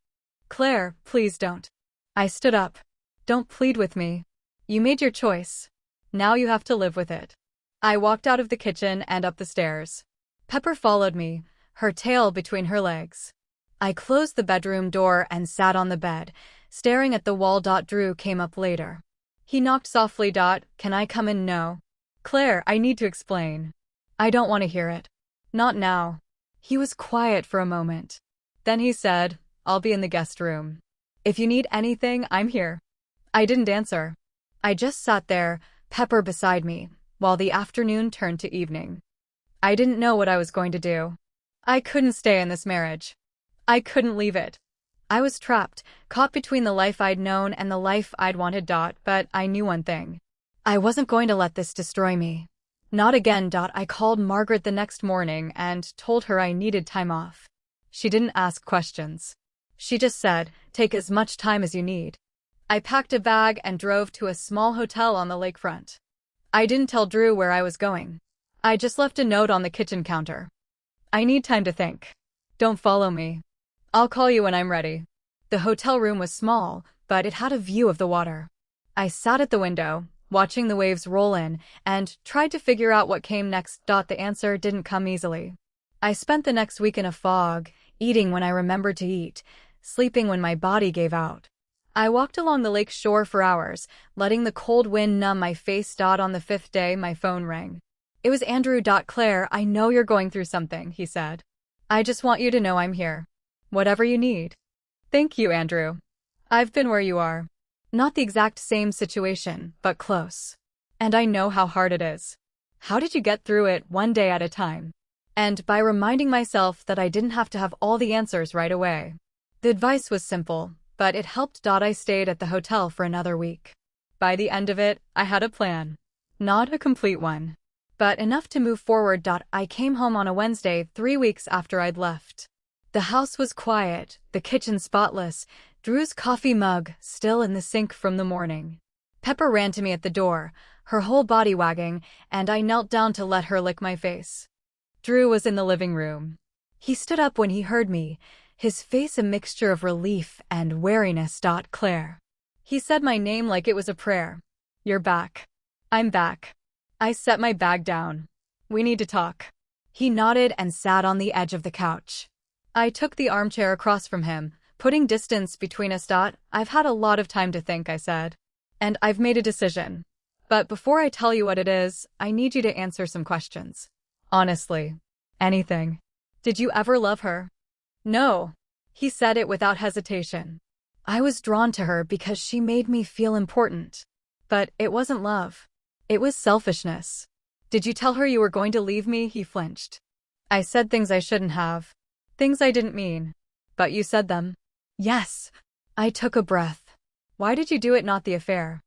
Claire, please don't. I stood up. Don't plead with me. You made your choice. Now you have to live with it. I walked out of the kitchen and up the stairs. Pepper followed me, her tail between her legs. I closed the bedroom door and sat on the bed, staring at the wall. Drew came up later. He knocked softly. Can I come in? No. Claire, I need to explain. I don't want to hear it. Not now. He was quiet for a moment. Then he said, I'll be in the guest room. If you need anything, I'm here. I didn't answer. I just sat there, Pepper beside me, while the afternoon turned to evening. I didn't know what I was going to do. I couldn't stay in this marriage. I couldn't leave it. I was trapped, caught between the life I'd known and the life I'd wanted. But I knew one thing. I wasn't going to let this destroy me. Not again. I called Margaret the next morning and told her I needed time off. She didn't ask questions. She just said, take as much time as you need. I packed a bag and drove to a small hotel on the lakefront. I didn't tell Drew where I was going. I just left a note on the kitchen counter. I need time to think. Don't follow me. I'll call you when I'm ready. The hotel room was small, but it had a view of the water. I sat at the window, watching the waves roll in, and tried to figure out what came next. The answer didn't come easily. I spent the next week in a fog, eating when I remembered to eat, sleeping when my body gave out. I walked along the lake shore for hours, letting the cold wind numb my face. On the fifth day, my phone rang. It was Andrew. Claire, I know you're going through something, he said. I just want you to know I'm here. Whatever you need. Thank you, Andrew. I've been where you are. Not the exact same situation, but close. And I know how hard it is. How did you get through it one day at a time? And by reminding myself that I didn't have to have all the answers right away. The advice was simple, but it helped. I stayed at the hotel for another week. By the end of it, I had a plan. Not a complete one, but enough to move forward. I came home on a Wednesday 3 weeks after I'd left. The house was quiet, the kitchen spotless, Drew's coffee mug still in the sink from the morning. Pepper ran to me at the door, her whole body wagging, and I knelt down to let her lick my face. Drew was in the living room. He stood up when he heard me, his face a mixture of relief and wariness. Claire. He said my name like it was a prayer. You're back. I'm back. I set my bag down. We need to talk. He nodded and sat on the edge of the couch. I took the armchair across from him, putting distance between us. I've had a lot of time to think, I said. And I've made a decision. But before I tell you what it is, I need you to answer some questions. Honestly. Anything. Did you ever love her? No. He said it without hesitation. I was drawn to her because she made me feel important. But it wasn't love. It was selfishness. Did you tell her you were going to leave me? He flinched. I said things I shouldn't have. Things I didn't mean. But you said them. Yes. I took a breath. Why did you do it, not the affair?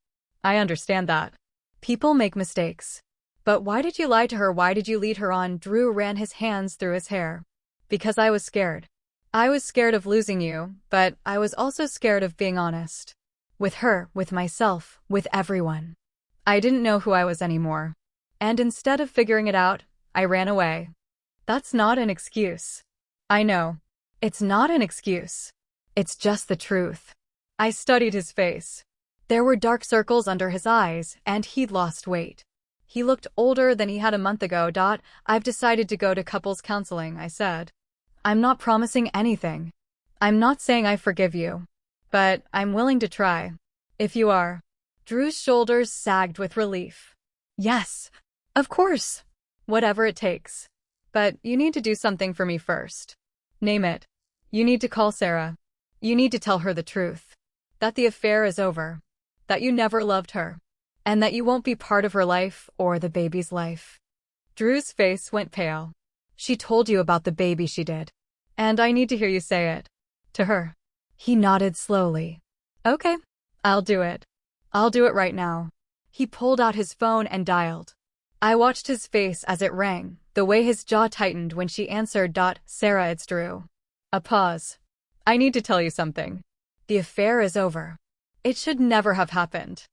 I understand that. People make mistakes. But why did you lie to her? Why did you lead her on? Drew ran his hands through his hair. Because I was scared. I was scared of losing you, but I was also scared of being honest. With her, with myself, with everyone. I didn't know who I was anymore. And instead of figuring it out, I ran away. That's not an excuse. I know. It's not an excuse. It's just the truth. I studied his face. There were dark circles under his eyes, and he'd lost weight. He looked older than he had a month ago. I've decided to go to couples counseling, I said. I'm not promising anything. I'm not saying I forgive you. But I'm willing to try. If you are. Drew's shoulders sagged with relief. Yes. Of course. Whatever it takes. But you need to do something for me first. Name it. You need to call Sarah. You need to tell her the truth. That the affair is over. That you never loved her. And that you won't be part of her life or the baby's life. Drew's face went pale. She told you about the baby, she did. And I need to hear you say it. To her. He nodded slowly. Okay. I'll do it. I'll do it right now. He pulled out his phone and dialed. I watched his face as it rang, the way his jaw tightened when she answered. Sarah, it's Drew. A pause. I need to tell you something. The affair is over. It should never have happened.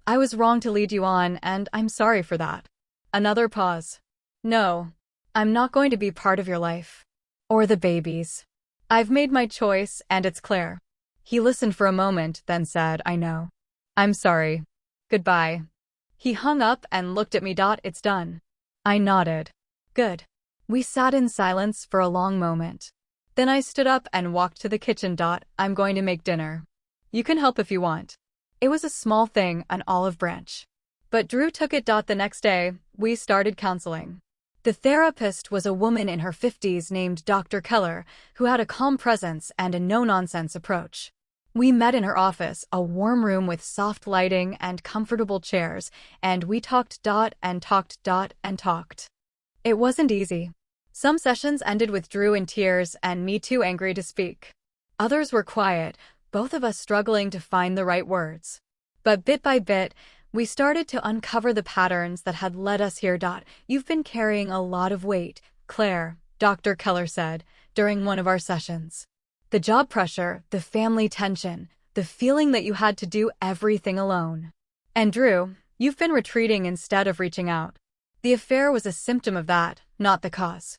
I was wrong to lead you on, and I'm sorry for that. Another pause. No, I'm not going to be part of your life. Or the baby's. I've made my choice, and it's clear. He listened for a moment, then said, I know. I'm sorry. Goodbye. He hung up and looked at me. It's done. I nodded. Good. We sat in silence for a long moment. Then I stood up and walked to the kitchen. I'm going to make dinner. You can help if you want. It was a small thing, an olive branch. But Drew took it. The next day, we started counseling. The therapist was a woman in her 50s named Dr. Keller, who had a calm presence and a no-nonsense approach. We met in her office, a warm room with soft lighting and comfortable chairs, and we talked. And talked. It wasn't easy. Some sessions ended with Drew in tears and me too angry to speak. Others were quiet, both of us struggling to find the right words. But bit by bit, we started to uncover the patterns that had led us here. You've been carrying a lot of weight, Claire, Dr. Keller said, during one of our sessions. The job pressure, the family tension, the feeling that you had to do everything alone. And Drew, you've been retreating instead of reaching out. The affair was a symptom of that, not the cause.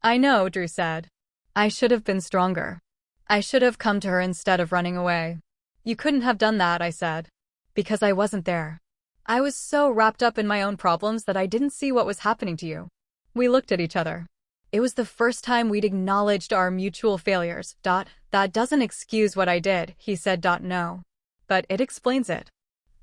I know, Drew said. I should have been stronger. I should have come to her instead of running away. You couldn't have done that, I said. Because I wasn't there. I was so wrapped up in my own problems that I didn't see what was happening to you. We looked at each other. It was the first time we'd acknowledged our mutual failures. That doesn't excuse what I did, he said. No. But it explains it.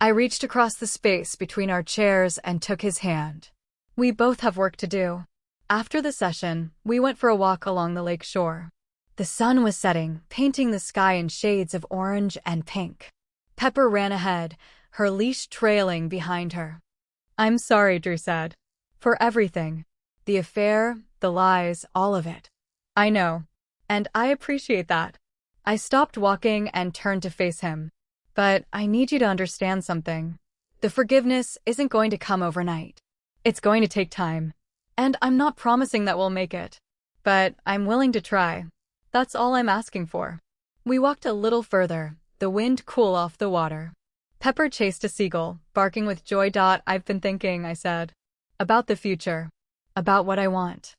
I reached across the space between our chairs and took his hand. We both have work to do. After the session, we went for a walk along the lake shore. The sun was setting, painting the sky in shades of orange and pink. Pepper ran ahead, her leash trailing behind her. I'm sorry, Drew said. For everything. The affair, the lies, all of it. I know. And I appreciate that. I stopped walking and turned to face him. But I need you to understand something. The forgiveness isn't going to come overnight. It's going to take time. And I'm not promising that we'll make it. But I'm willing to try. That's all I'm asking for. We walked a little further, the wind cool off the water. Pepper chased a seagull, barking with joy. I've been thinking, I said. About the future. About what I want.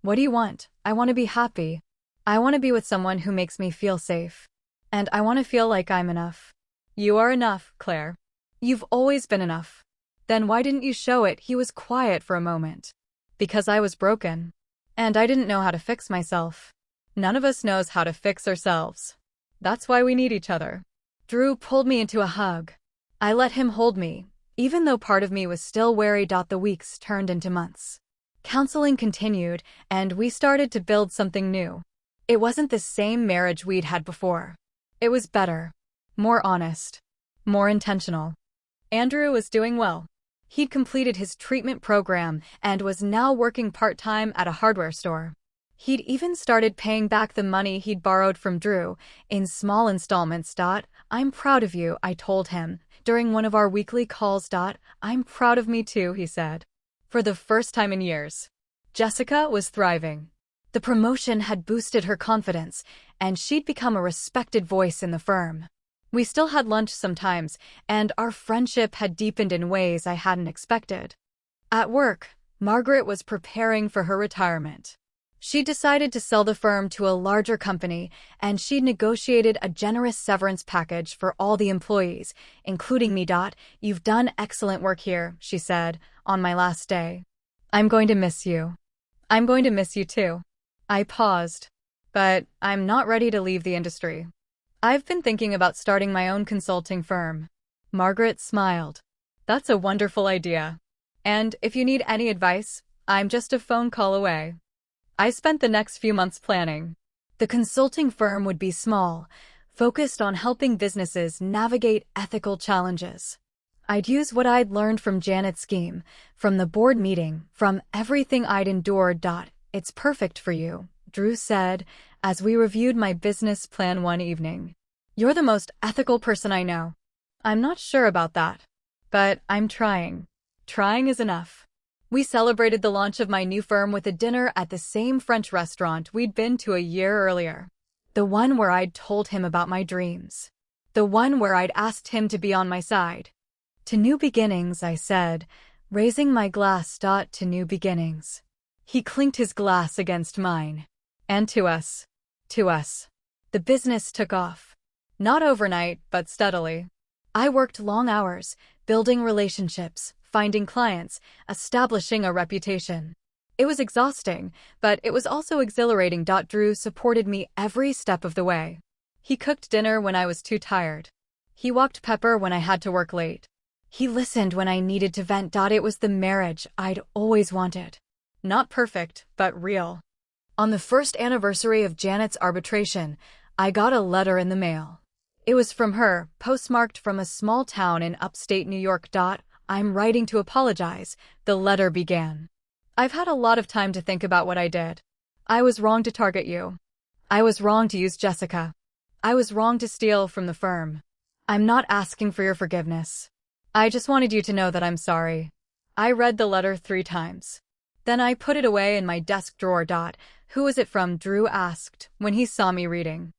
What do you want? I want to be happy. I want to be with someone who makes me feel safe. And I want to feel like I'm enough. You are enough, Claire. You've always been enough. Then why didn't you show it? He was quiet for a moment. Because I was broken. And I didn't know how to fix myself. None of us knows how to fix ourselves. That's why we need each other. Drew pulled me into a hug. I let him hold me, even though part of me was still wary. The weeks turned into months. Counseling continued, and we started to build something new. It wasn't the same marriage we'd had before. It was better. More honest. More intentional. Andrew was doing well. He'd completed his treatment program and was now working part-time at a hardware store. He'd even started paying back the money he'd borrowed from Drew, in small installments. I'm proud of you, I told him, during one of our weekly calls. I'm proud of me too, he said. For the first time in years. Jessica was thriving. The promotion had boosted her confidence, and she'd become a respected voice in the firm. We still had lunch sometimes, and our friendship had deepened in ways I hadn't expected. At work, Margaret was preparing for her retirement. She decided to sell the firm to a larger company, and she'd negotiated a generous severance package for all the employees, including me. You've done excellent work here, she said, on my last day. I'm going to miss you. I'm going to miss you too. I paused. But I'm not ready to leave the industry. I've been thinking about starting my own consulting firm. Margaret smiled. That's a wonderful idea. And if you need any advice, I'm just a phone call away. I spent the next few months planning. The consulting firm would be small, focused on helping businesses navigate ethical challenges. I'd use what I'd learned from Janet's scheme, from the board meeting, from everything I'd endured. It's perfect for you, Drew said, as we reviewed my business plan one evening. You're the most ethical person I know. I'm not sure about that. But I'm trying. Trying is enough. We celebrated the launch of my new firm with a dinner at the same French restaurant we'd been to a year earlier. The one where I'd told him about my dreams. The one where I'd asked him to be on my side. To new beginnings, I said, raising my glass. To new beginnings. He clinked his glass against mine. And to us. To us. The business took off. Not overnight, but steadily. I worked long hours, building relationships, finding clients, establishing a reputation. It was exhausting, but it was also exhilarating. Drew supported me every step of the way. He cooked dinner when I was too tired. He walked Pepper when I had to work late. He listened when I needed to vent. It was the marriage I'd always wanted. Not perfect, but real. On the first anniversary of Janet's arbitration, I got a letter in the mail. It was from her, postmarked from a small town in upstate New York. I'm writing to apologize, the letter began. I've had a lot of time to think about what I did. I was wrong to target you. I was wrong to use Jessica. I was wrong to steal from the firm. I'm not asking for your forgiveness. I just wanted you to know that I'm sorry. I read the letter 3 times. Then I put it away in my desk drawer. Who is it from? Drew asked when he saw me reading.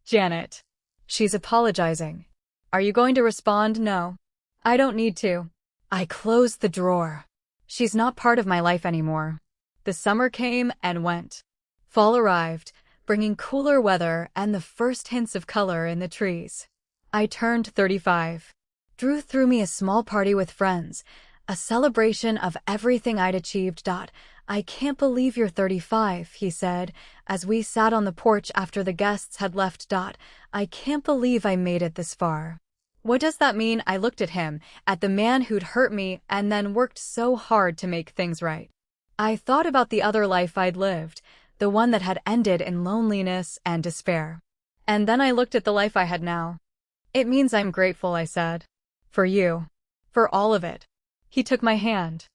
Janet. She's apologizing. Are you going to respond? No. I don't need to. I closed the drawer. She's not part of my life anymore. The summer came and went. Fall arrived, bringing cooler weather and the first hints of color in the trees. I turned 35. Drew threw me a small party with friends, a celebration of everything I'd achieved. I can't believe you're 35, he said, as we sat on the porch after the guests had left. I can't believe I made it this far. What does that mean? I looked at him, at the man who'd hurt me and then worked so hard to make things right. I thought about the other life I'd lived, the one that had ended in loneliness and despair. And then I looked at the life I had now. It means I'm grateful, I said. For you. For all of it. He took my hand.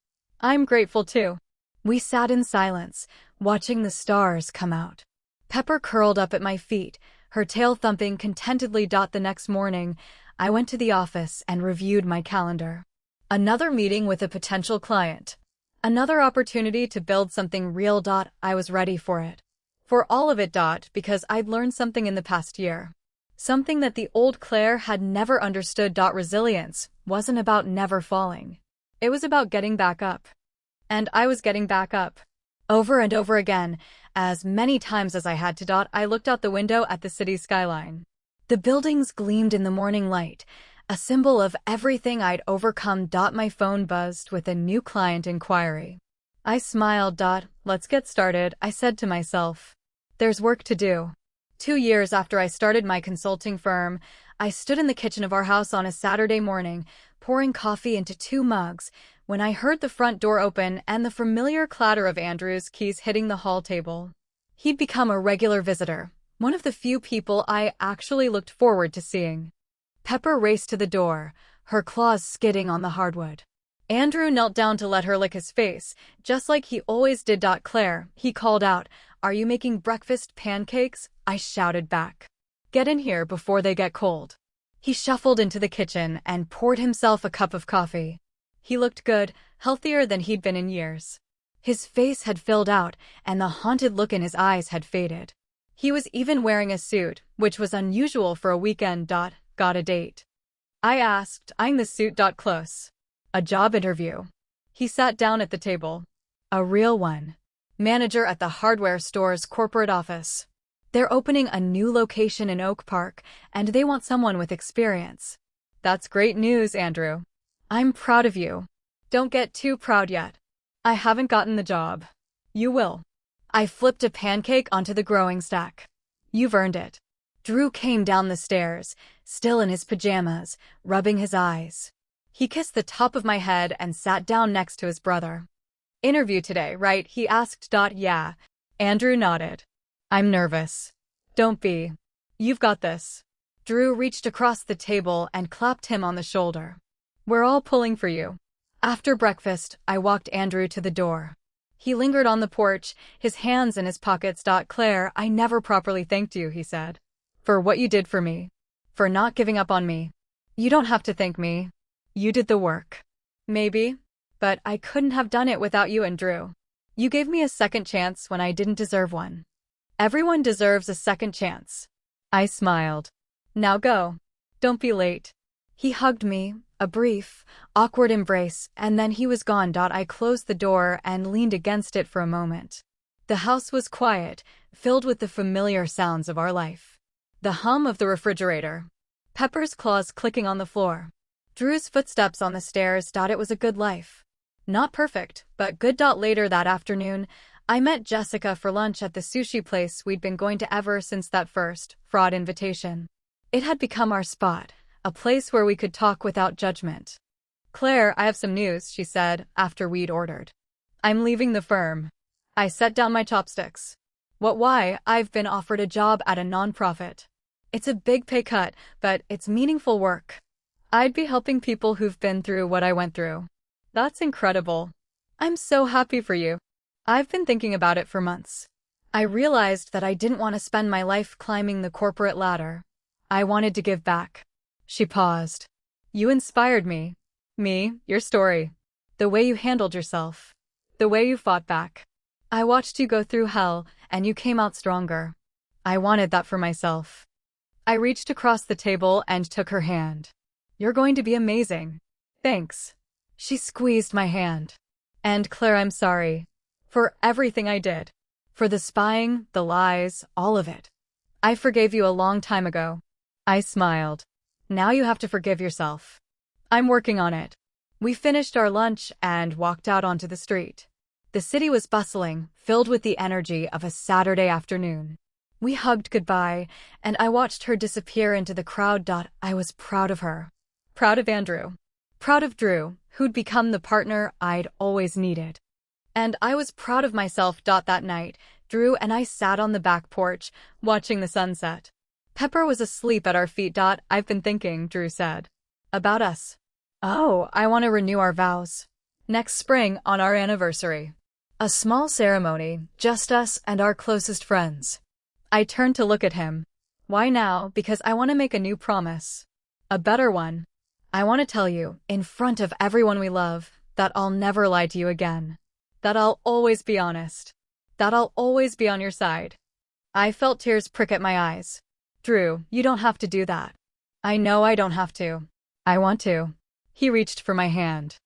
I'm grateful too. We sat in silence, watching the stars come out. Pepper curled up at my feet, her tail thumping contentedly. The next morning, I went to the office and reviewed my calendar. Another meeting with a potential client. Another opportunity to build something real. I was ready for it. For all of it. Because I'd learned something in the past year. Something that the old Claire had never understood. Resilience wasn't about never falling. It was about getting back up. And I was getting back up. Over and over again, as many times as I had to. I looked out the window at the city skyline. The buildings gleamed in the morning light, a symbol of everything I'd overcome. My phone buzzed with a new client inquiry. I smiled. Let's get started, I said to myself. There's work to do. 2 years after I started my consulting firm, I stood in the kitchen of our house on a Saturday morning, pouring coffee into 2 mugs, when I heard the front door open and the familiar clatter of Andrew's keys hitting the hall table. He'd become a regular visitor, one of the few people I actually looked forward to seeing. Pepper raced to the door, her claws skidding on the hardwood. Andrew knelt down to let her lick his face, just like he always did. Claire, he called out, are you making breakfast pancakes? I shouted back. Get in here before they get cold. He shuffled into the kitchen and poured himself a cup of coffee. He looked good, healthier than he'd been in years. His face had filled out, and the haunted look in his eyes had faded. He was even wearing a suit, which was unusual for a weekend. Got a date? I asked, eyeing the suit. Close. A job interview. He sat down at the table. A real one. Manager at the hardware store's corporate office. They're opening a new location in Oak Park, and they want someone with experience. That's great news, Andrew. I'm proud of you. Don't get too proud yet. I haven't gotten the job. You will. I flipped a pancake onto the growing stack. You've earned it. Drew came down the stairs, still in his pajamas, rubbing his eyes. He kissed the top of my head and sat down next to his brother. Interview today, right? He asked. Yeah. Andrew nodded. I'm nervous. Don't be. You've got this. Drew reached across the table and clapped him on the shoulder. We're all pulling for you. After breakfast, I walked Andrew to the door. He lingered on the porch, his hands in his pockets. Claire, I never properly thanked you, he said. For what you did for me. For not giving up on me. You don't have to thank me. You did the work. Maybe. But I couldn't have done it without you and Drew. You gave me a second chance when I didn't deserve one. Everyone deserves a second chance. I smiled. Now go. Don't be late. He hugged me, a brief, awkward embrace, and then he was gone. I closed the door and leaned against it for a moment. The house was quiet, filled with the familiar sounds of our life. The hum of the refrigerator. Pepper's claws clicking on the floor. Drew's footsteps on the stairs. It was a good life. Not perfect, but good. Later that afternoon, I met Jessica for lunch at the sushi place we'd been going to ever since that first fraud invitation. It had become our spot, a place where we could talk without judgment. Claire, I have some news, she said, after we'd ordered. I'm leaving the firm. I set down my chopsticks. What, why? I've been offered a job at a nonprofit. It's a big pay cut, but it's meaningful work. I'd be helping people who've been through what I went through. That's incredible. I'm so happy for you. I've been thinking about it for months. I realized that I didn't want to spend my life climbing the corporate ladder. I wanted to give back. She paused. You inspired me. Me, your story. The way you handled yourself. The way you fought back. I watched you go through hell, and you came out stronger. I wanted that for myself. I reached across the table and took her hand. You're going to be amazing. Thanks. She squeezed my hand. And Claire, I'm sorry. For everything I did. For the spying, the lies, all of it. I forgave you a long time ago. I smiled. Now you have to forgive yourself. I'm working on it. We finished our lunch and walked out onto the street. The city was bustling, filled with the energy of a Saturday afternoon. We hugged goodbye, and I watched her disappear into the crowd. I was proud of her. Proud of Andrew. Proud of Drew, who'd become the partner I'd always needed. And I was proud of myself. That night, Drew and I sat on the back porch, watching the sunset. Pepper was asleep at our feet. I've been thinking, Drew said. About us. Oh, I want to renew our vows. Next spring, on our anniversary. A small ceremony, just us and our closest friends. I turned to look at him. Why now? Because I want to make a new promise. A better one. I want to tell you, in front of everyone we love, that I'll never lie to you again. That I'll always be honest. That I'll always be on your side. I felt tears prick at my eyes. Drew, you don't have to do that. I know I don't have to. I want to. He reached for my hand.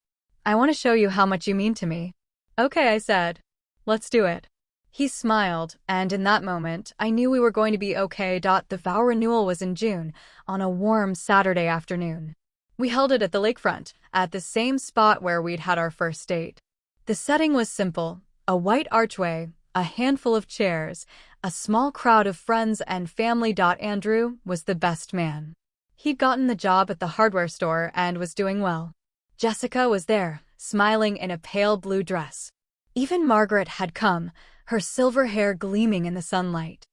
I want to show you how much you mean to me. Okay, I said. Let's do it. He smiled, and in that moment, I knew we were going to be okay. The vow renewal was in June, on a warm Saturday afternoon. We held it at the lakefront, at the same spot where we'd had our first date. The setting was simple, a white archway, a handful of chairs, a small crowd of friends and family. Andrew was the best man. He'd gotten the job at the hardware store and was doing well. Jessica was there, smiling in a pale blue dress. Even Margaret had come, her silver hair gleaming in the sunlight.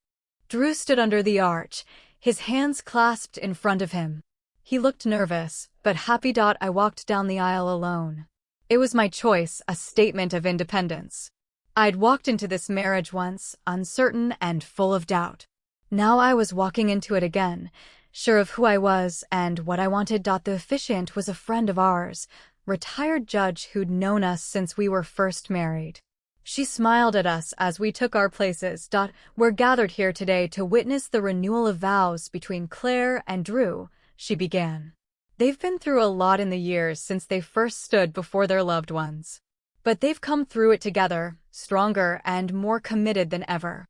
Drew stood under the arch, his hands clasped in front of him. He looked nervous, but happy. I walked down the aisle alone. It was my choice, a statement of independence. I'd walked into this marriage once, uncertain and full of doubt. Now I was walking into it again, sure of who I was and what I wanted. The officiant was a friend of ours, retired judge who'd known us since we were first married. She smiled at us as we took our places. We're gathered here today to witness the renewal of vows between Claire and Drew, she began. They've been through a lot in the years since they first stood before their loved ones. But they've come through it together, stronger and more committed than ever.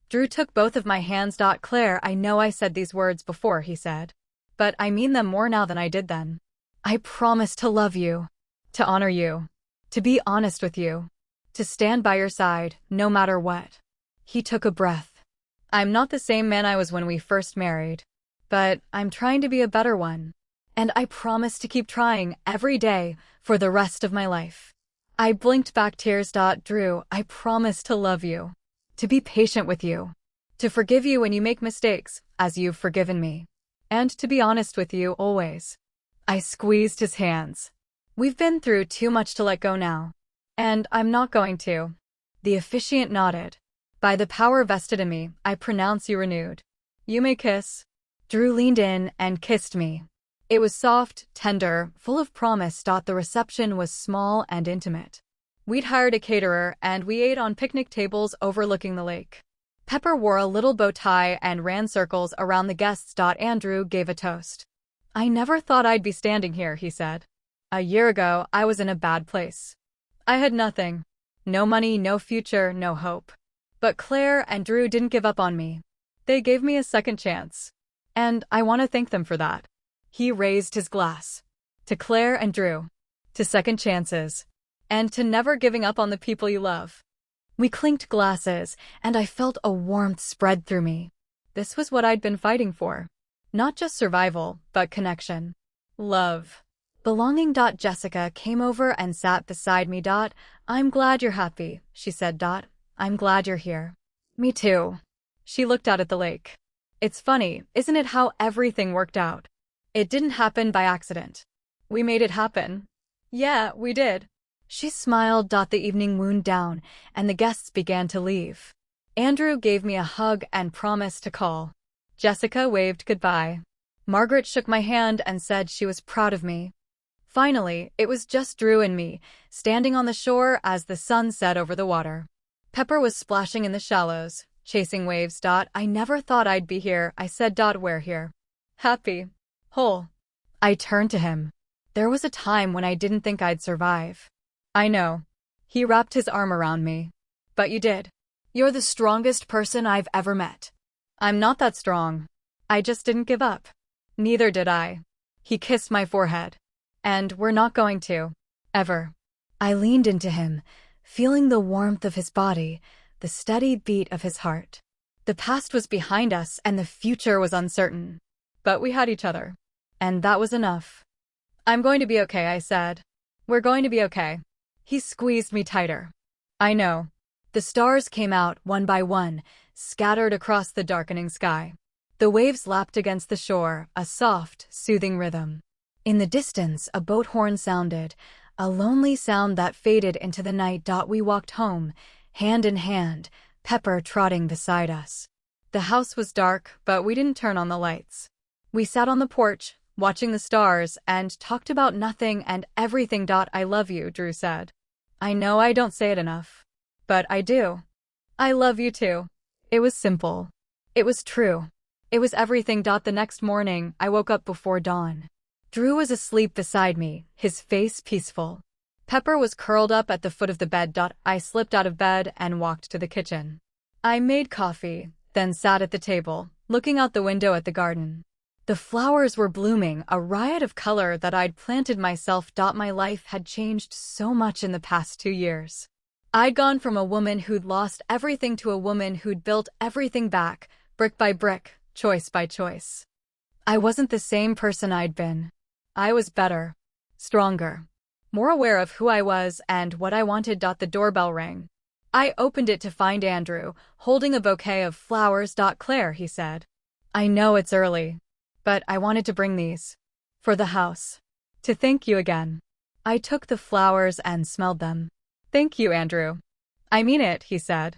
Drew took both of my hands. Claire, I know I said these words before, he said. But I mean them more now than I did then. I promise to love you, to honor you, to be honest with you, to stand by your side, no matter what. He took a breath. I'm not the same man I was when we first married, but I'm trying to be a better one. And I promise to keep trying every day for the rest of my life. I blinked back tears. Drew, I promise to love you, to be patient with you, to forgive you when you make mistakes, as you've forgiven me, and to be honest with you always. I squeezed his hands. We've been through too much to let go now. And I'm not going to. The officiant nodded. By the power vested in me, I pronounce you renewed. You may kiss. Drew leaned in and kissed me. It was soft, tender, full of promise. The reception was small and intimate. We'd hired a caterer and we ate on picnic tables overlooking the lake. Pepper wore a little bow tie and ran circles around the guests. Andrew gave a toast. I never thought I'd be standing here, he said. A year ago, I was in a bad place. I had nothing. No money, no future, no hope. But Claire and Drew didn't give up on me. They gave me a second chance. And I want to thank them for that. He raised his glass. To Claire and Drew. To second chances. And to never giving up on the people you love. We clinked glasses, and I felt a warmth spread through me. This was what I'd been fighting for. Not just survival, but connection. Love. Belonging. Jessica came over and sat beside me. I'm glad you're happy, she said. I'm glad you're here. Me too. She looked out at the lake. It's funny, isn't it, how everything worked out? It didn't happen by accident. We made it happen. Yeah, we did. She smiled. The evening wound down, and the guests began to leave. Andrew gave me a hug and promised to call. Jessica waved goodbye. Margaret shook my hand and said she was proud of me. Finally, it was just Drew and me, standing on the shore as the sun set over the water. Pepper was splashing in the shallows, chasing waves. I never thought I'd be here, I said. We're here. Happy. Whole. I turned to him. There was a time when I didn't think I'd survive. I know. He wrapped his arm around me. But you did. You're the strongest person I've ever met. I'm not that strong. I just didn't give up. Neither did I. He kissed my forehead. And we're not going to. Ever. I leaned into him, feeling the warmth of his body, the steady beat of his heart. The past was behind us and the future was uncertain. But we had each other. And that was enough. I'm going to be okay, I said. We're going to be okay. He squeezed me tighter. I know. The stars came out one by one, scattered across the darkening sky. The waves lapped against the shore, a soft, soothing rhythm. In the distance, a boat horn sounded, a lonely sound that faded into the night. We walked home, hand in hand, Pepper trotting beside us. The house was dark, but we didn't turn on the lights. We sat on the porch, watching the stars, and talked about nothing and everything. I love you, Drew said. I know I don't say it enough. But I do. I love you too. It was simple. It was true. It was everything. The next morning, I woke up before dawn. Drew was asleep beside me, his face peaceful. Pepper was curled up at the foot of the bed. I slipped out of bed and walked to the kitchen. I made coffee, then sat at the table, looking out the window at the garden. The flowers were blooming, a riot of color that I'd planted myself. My life had changed so much in the past 2 years. I'd gone from a woman who'd lost everything to a woman who'd built everything back, brick by brick, choice by choice. I wasn't the same person I'd been. I was better, stronger, more aware of who I was and what I wanted. The doorbell rang. I opened it to find Andrew, holding a bouquet of flowers. Claire, he said. I know it's early, but I wanted to bring these. For the house. To thank you again. I took the flowers and smelled them. Thank you, Andrew. I mean it, he said.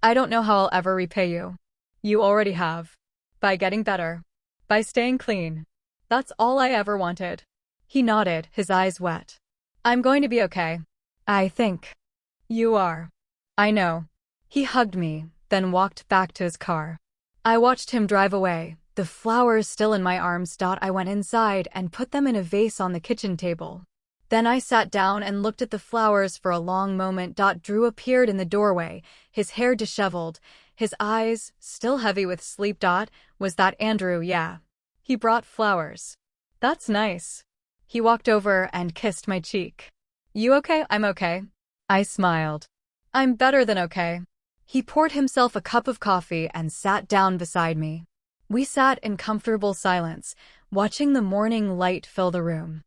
I don't know how I'll ever repay you. You already have. By getting better. By staying clean. That's all I ever wanted. He nodded, his eyes wet. I'm going to be okay. I think. You are. I know. He hugged me, then walked back to his car. I watched him drive away, the flowers still in my arms. I went inside and put them in a vase on the kitchen table. Then I sat down and looked at the flowers for a long moment. Drew appeared in the doorway, his hair disheveled, his eyes still heavy with sleep. Was that Andrew? Yeah. He brought flowers. That's nice. He walked over and kissed my cheek. You okay? I'm okay. I smiled. I'm better than okay. He poured himself a cup of coffee and sat down beside me. We sat in comfortable silence, watching the morning light fill the room.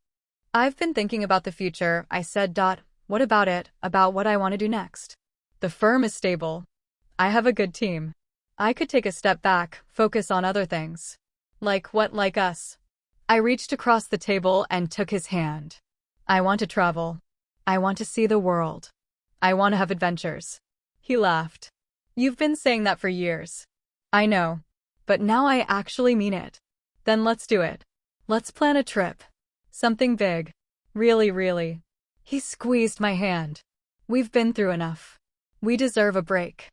I've been thinking about the future, I said. What about it? About what I want to do next? The firm is stable. I have a good team. I could take a step back, focus on other things. Like what? Like us. I reached across the table and took his hand. I want to travel. I want to see the world. I want to have adventures. He laughed. You've been saying that for years. I know. But now I actually mean it. Then let's do it. Let's plan a trip. Something big. Really, really. He squeezed my hand. We've been through enough. We deserve a break.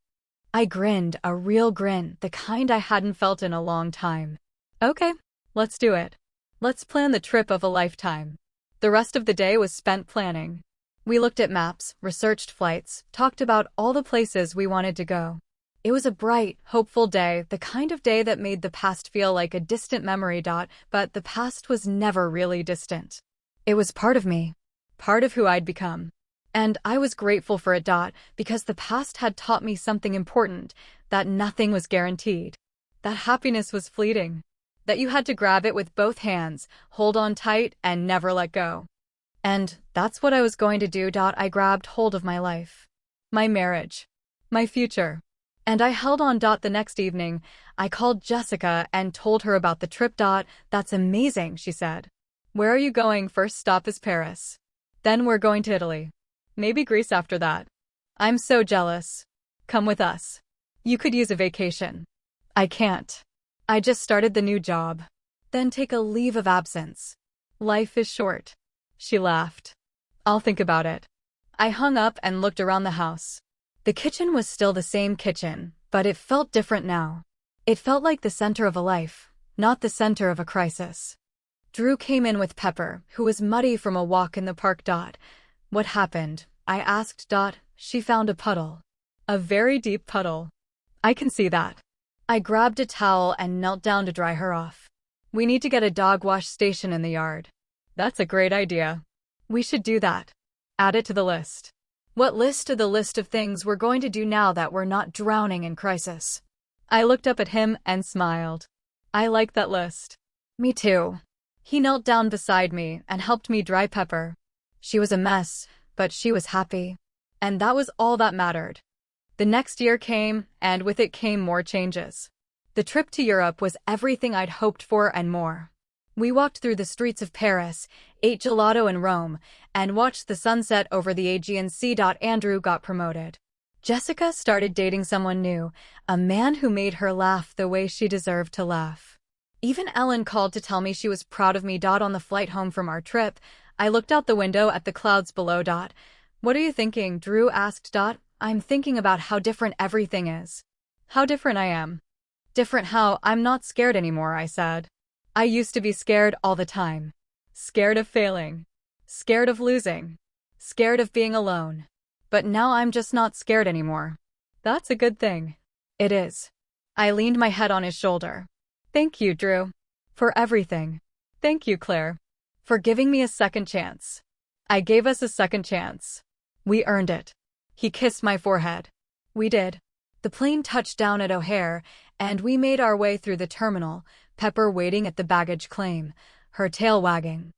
I grinned, a real grin, the kind I hadn't felt in a long time. Okay, let's do it. Let's plan the trip of a lifetime. The rest of the day was spent planning. We looked at maps, researched flights, talked about all the places we wanted to go. It was a bright, hopeful day, the kind of day that made the past feel like a distant memory. But the past was never really distant. It was part of me, part of who I'd become. And I was grateful for it. Because the past had taught me something important, that nothing was guaranteed. That happiness was fleeting. That you had to grab it with both hands, hold on tight, and never let go. And that's what I was going to do. I grabbed hold of my life, my marriage, my future. And I held on. The next evening, I called Jessica and told her about the trip. That's amazing, she said. Where are you going? First stop is Paris. Then we're going to Italy. Maybe Greece after that. I'm so jealous. Come with us. You could use a vacation. I can't. I just started the new job. Then take a leave of absence. Life is short. She laughed. I'll think about it. I hung up and looked around the house. The kitchen was still the same kitchen, but it felt different now. It felt like the center of a life, not the center of a crisis. Drew came in with Pepper, who was muddy from a walk in the park. What happened? I asked. She found a puddle. A very deep puddle. I can see that. I grabbed a towel and knelt down to dry her off. We need to get a dog wash station in the yard. That's a great idea. We should do that. Add it to the list. What list? To the list of things we're going to do now that we're not drowning in crisis. I looked up at him and smiled. I like that list. Me too. He knelt down beside me and helped me dry Pepper. She was a mess, but she was happy. And that was all that mattered. The next year came, and with it came more changes. The trip to Europe was everything I'd hoped for and more. We walked through the streets of Paris, ate gelato in Rome, and watched the sunset over the Aegean Sea. Andrew got promoted. Jessica started dating someone new, a man who made her laugh the way she deserved to laugh. Even Ellen called to tell me she was proud of me. On the flight home from our trip, I looked out the window at the clouds below. What are you thinking? Drew asked. I'm thinking about how different everything is. How different I am. Different how I'm not scared anymore, I said. I used to be scared all the time. Scared of failing. Scared of losing. Scared of being alone. But now I'm just not scared anymore. That's a good thing. It is. I leaned my head on his shoulder. Thank you, Drew. For everything. Thank you, Claire. For giving me a second chance. I gave us a second chance. We earned it. He kissed my forehead. We did. The plane touched down at O'Hare, and we made our way through the terminal, Pepper waiting at the baggage claim, her tail wagging.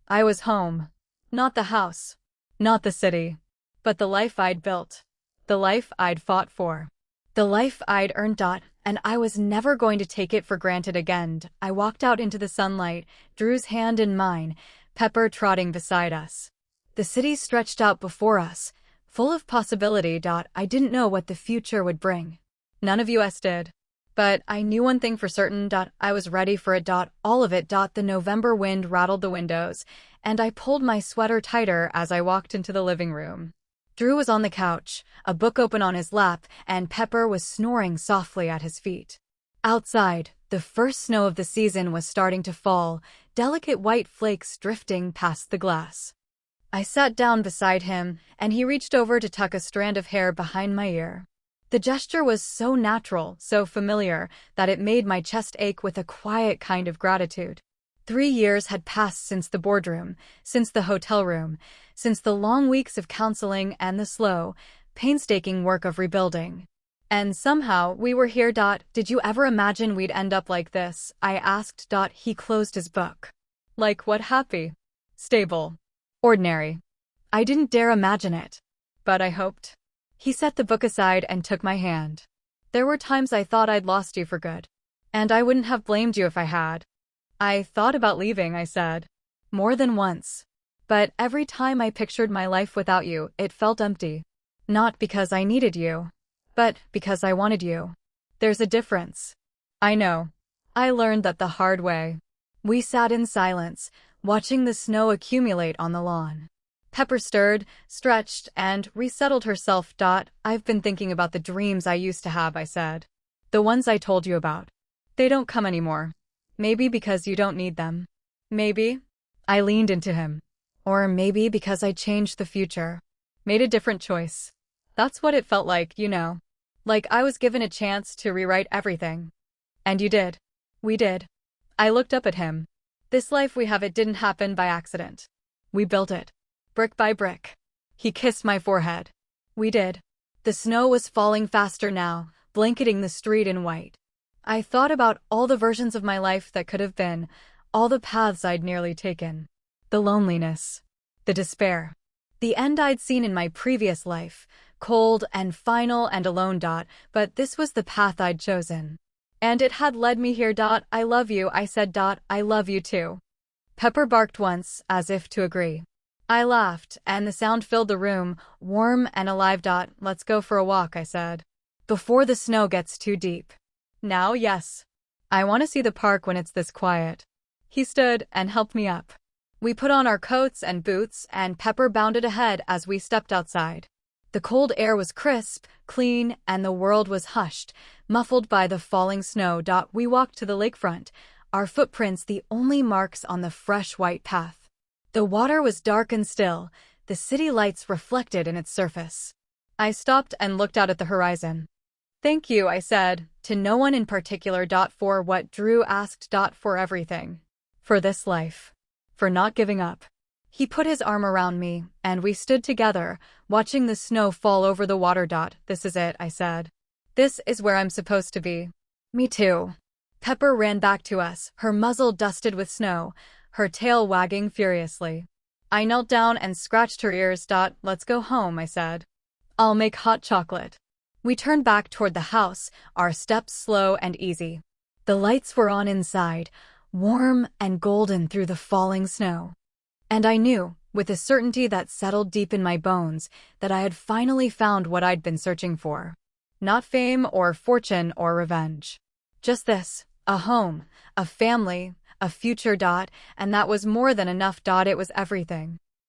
I was home. Not the house. Not the city. But the life I'd built. The life I'd fought for. The life I'd earned. And I was never going to take it for granted again. I walked out into the sunlight, Drew's hand in mine, Pepper trotting beside us. The city stretched out before us, full of possibility. I didn't know what the future would bring. None of us did. But I knew one thing for certain. I was ready for it. All of it. The November wind rattled the windows, and I pulled my sweater tighter as I walked into the living room. Drew was on the couch, a book open on his lap, and Pepper was snoring softly at his feet. Outside, the first snow of the season was starting to fall, delicate white flakes drifting past the glass. I sat down beside him, and he reached over to tuck a strand of hair behind my ear. The gesture was so natural, so familiar, that it made my chest ache with a quiet kind of gratitude. 3 years had passed since the boardroom, since the hotel room, since the long weeks of counseling and the slow, painstaking work of rebuilding. And somehow, we were here. Did you ever imagine we'd end up like this? I asked. He closed his book. Like what? Happy? Stable? Ordinary? I didn't dare imagine it. But I hoped. He set the book aside and took my hand. There were times I thought I'd lost you for good. And I wouldn't have blamed you if I had. I thought about leaving, I said. More than once. But every time I pictured my life without you, it felt empty. Not because I needed you, but because I wanted you. There's a difference. I know. I learned that the hard way. We sat in silence, watching the snow accumulate on the lawn. Pepper stirred, stretched, and resettled herself. I've been thinking about the dreams I used to have, I said. The ones I told you about. They don't come anymore. Maybe because you don't need them. Maybe. I leaned into him. Or maybe because I changed the future. Made a different choice. That's what it felt like, you know. Like I was given a chance to rewrite everything. And you did. We did. I looked up at him. This life we have, it didn't happen by accident. We built it. Brick by brick. He kissed my forehead. We did. The snow was falling faster now, blanketing the street in white. I thought about all the versions of my life that could have been, all the paths I'd nearly taken. The loneliness. The despair. The end I'd seen in my previous life, cold and final and alone. But this was the path I'd chosen. And it had led me here. I love you, I said. I love you too. Pepper barked once, as if to agree. I laughed, and the sound filled the room, warm and alive. Let's go for a walk, I said. Before the snow gets too deep. Now, yes. I want to see the park when it's this quiet. He stood and helped me up. We put on our coats and boots, and Pepper bounded ahead as we stepped outside. The cold air was crisp, clean, and the world was hushed, muffled by the falling snow. We walked to the lakefront, our footprints the only marks on the fresh white path. The water was dark and still, the city lights reflected in its surface. I stopped and looked out at the horizon. Thank you, I said, to no one in particular. For what Drew asked. For everything. For this life. For not giving up. He put his arm around me, and we stood together, watching the snow fall over the water. This is it, I said. This is where I'm supposed to be. Me too. Pepper ran back to us, her muzzle dusted with snow, her tail wagging furiously. I knelt down and scratched her ears. Let's go home, I said. I'll make hot chocolate. We turned back toward the house, our steps slow and easy. The lights were on inside, warm and golden through the falling snow. And I knew, with a certainty that settled deep in my bones, that I had finally found what I'd been searching for. Not fame or fortune or revenge. Just this, a home, a family, a future. And that was more than enough. It was everything.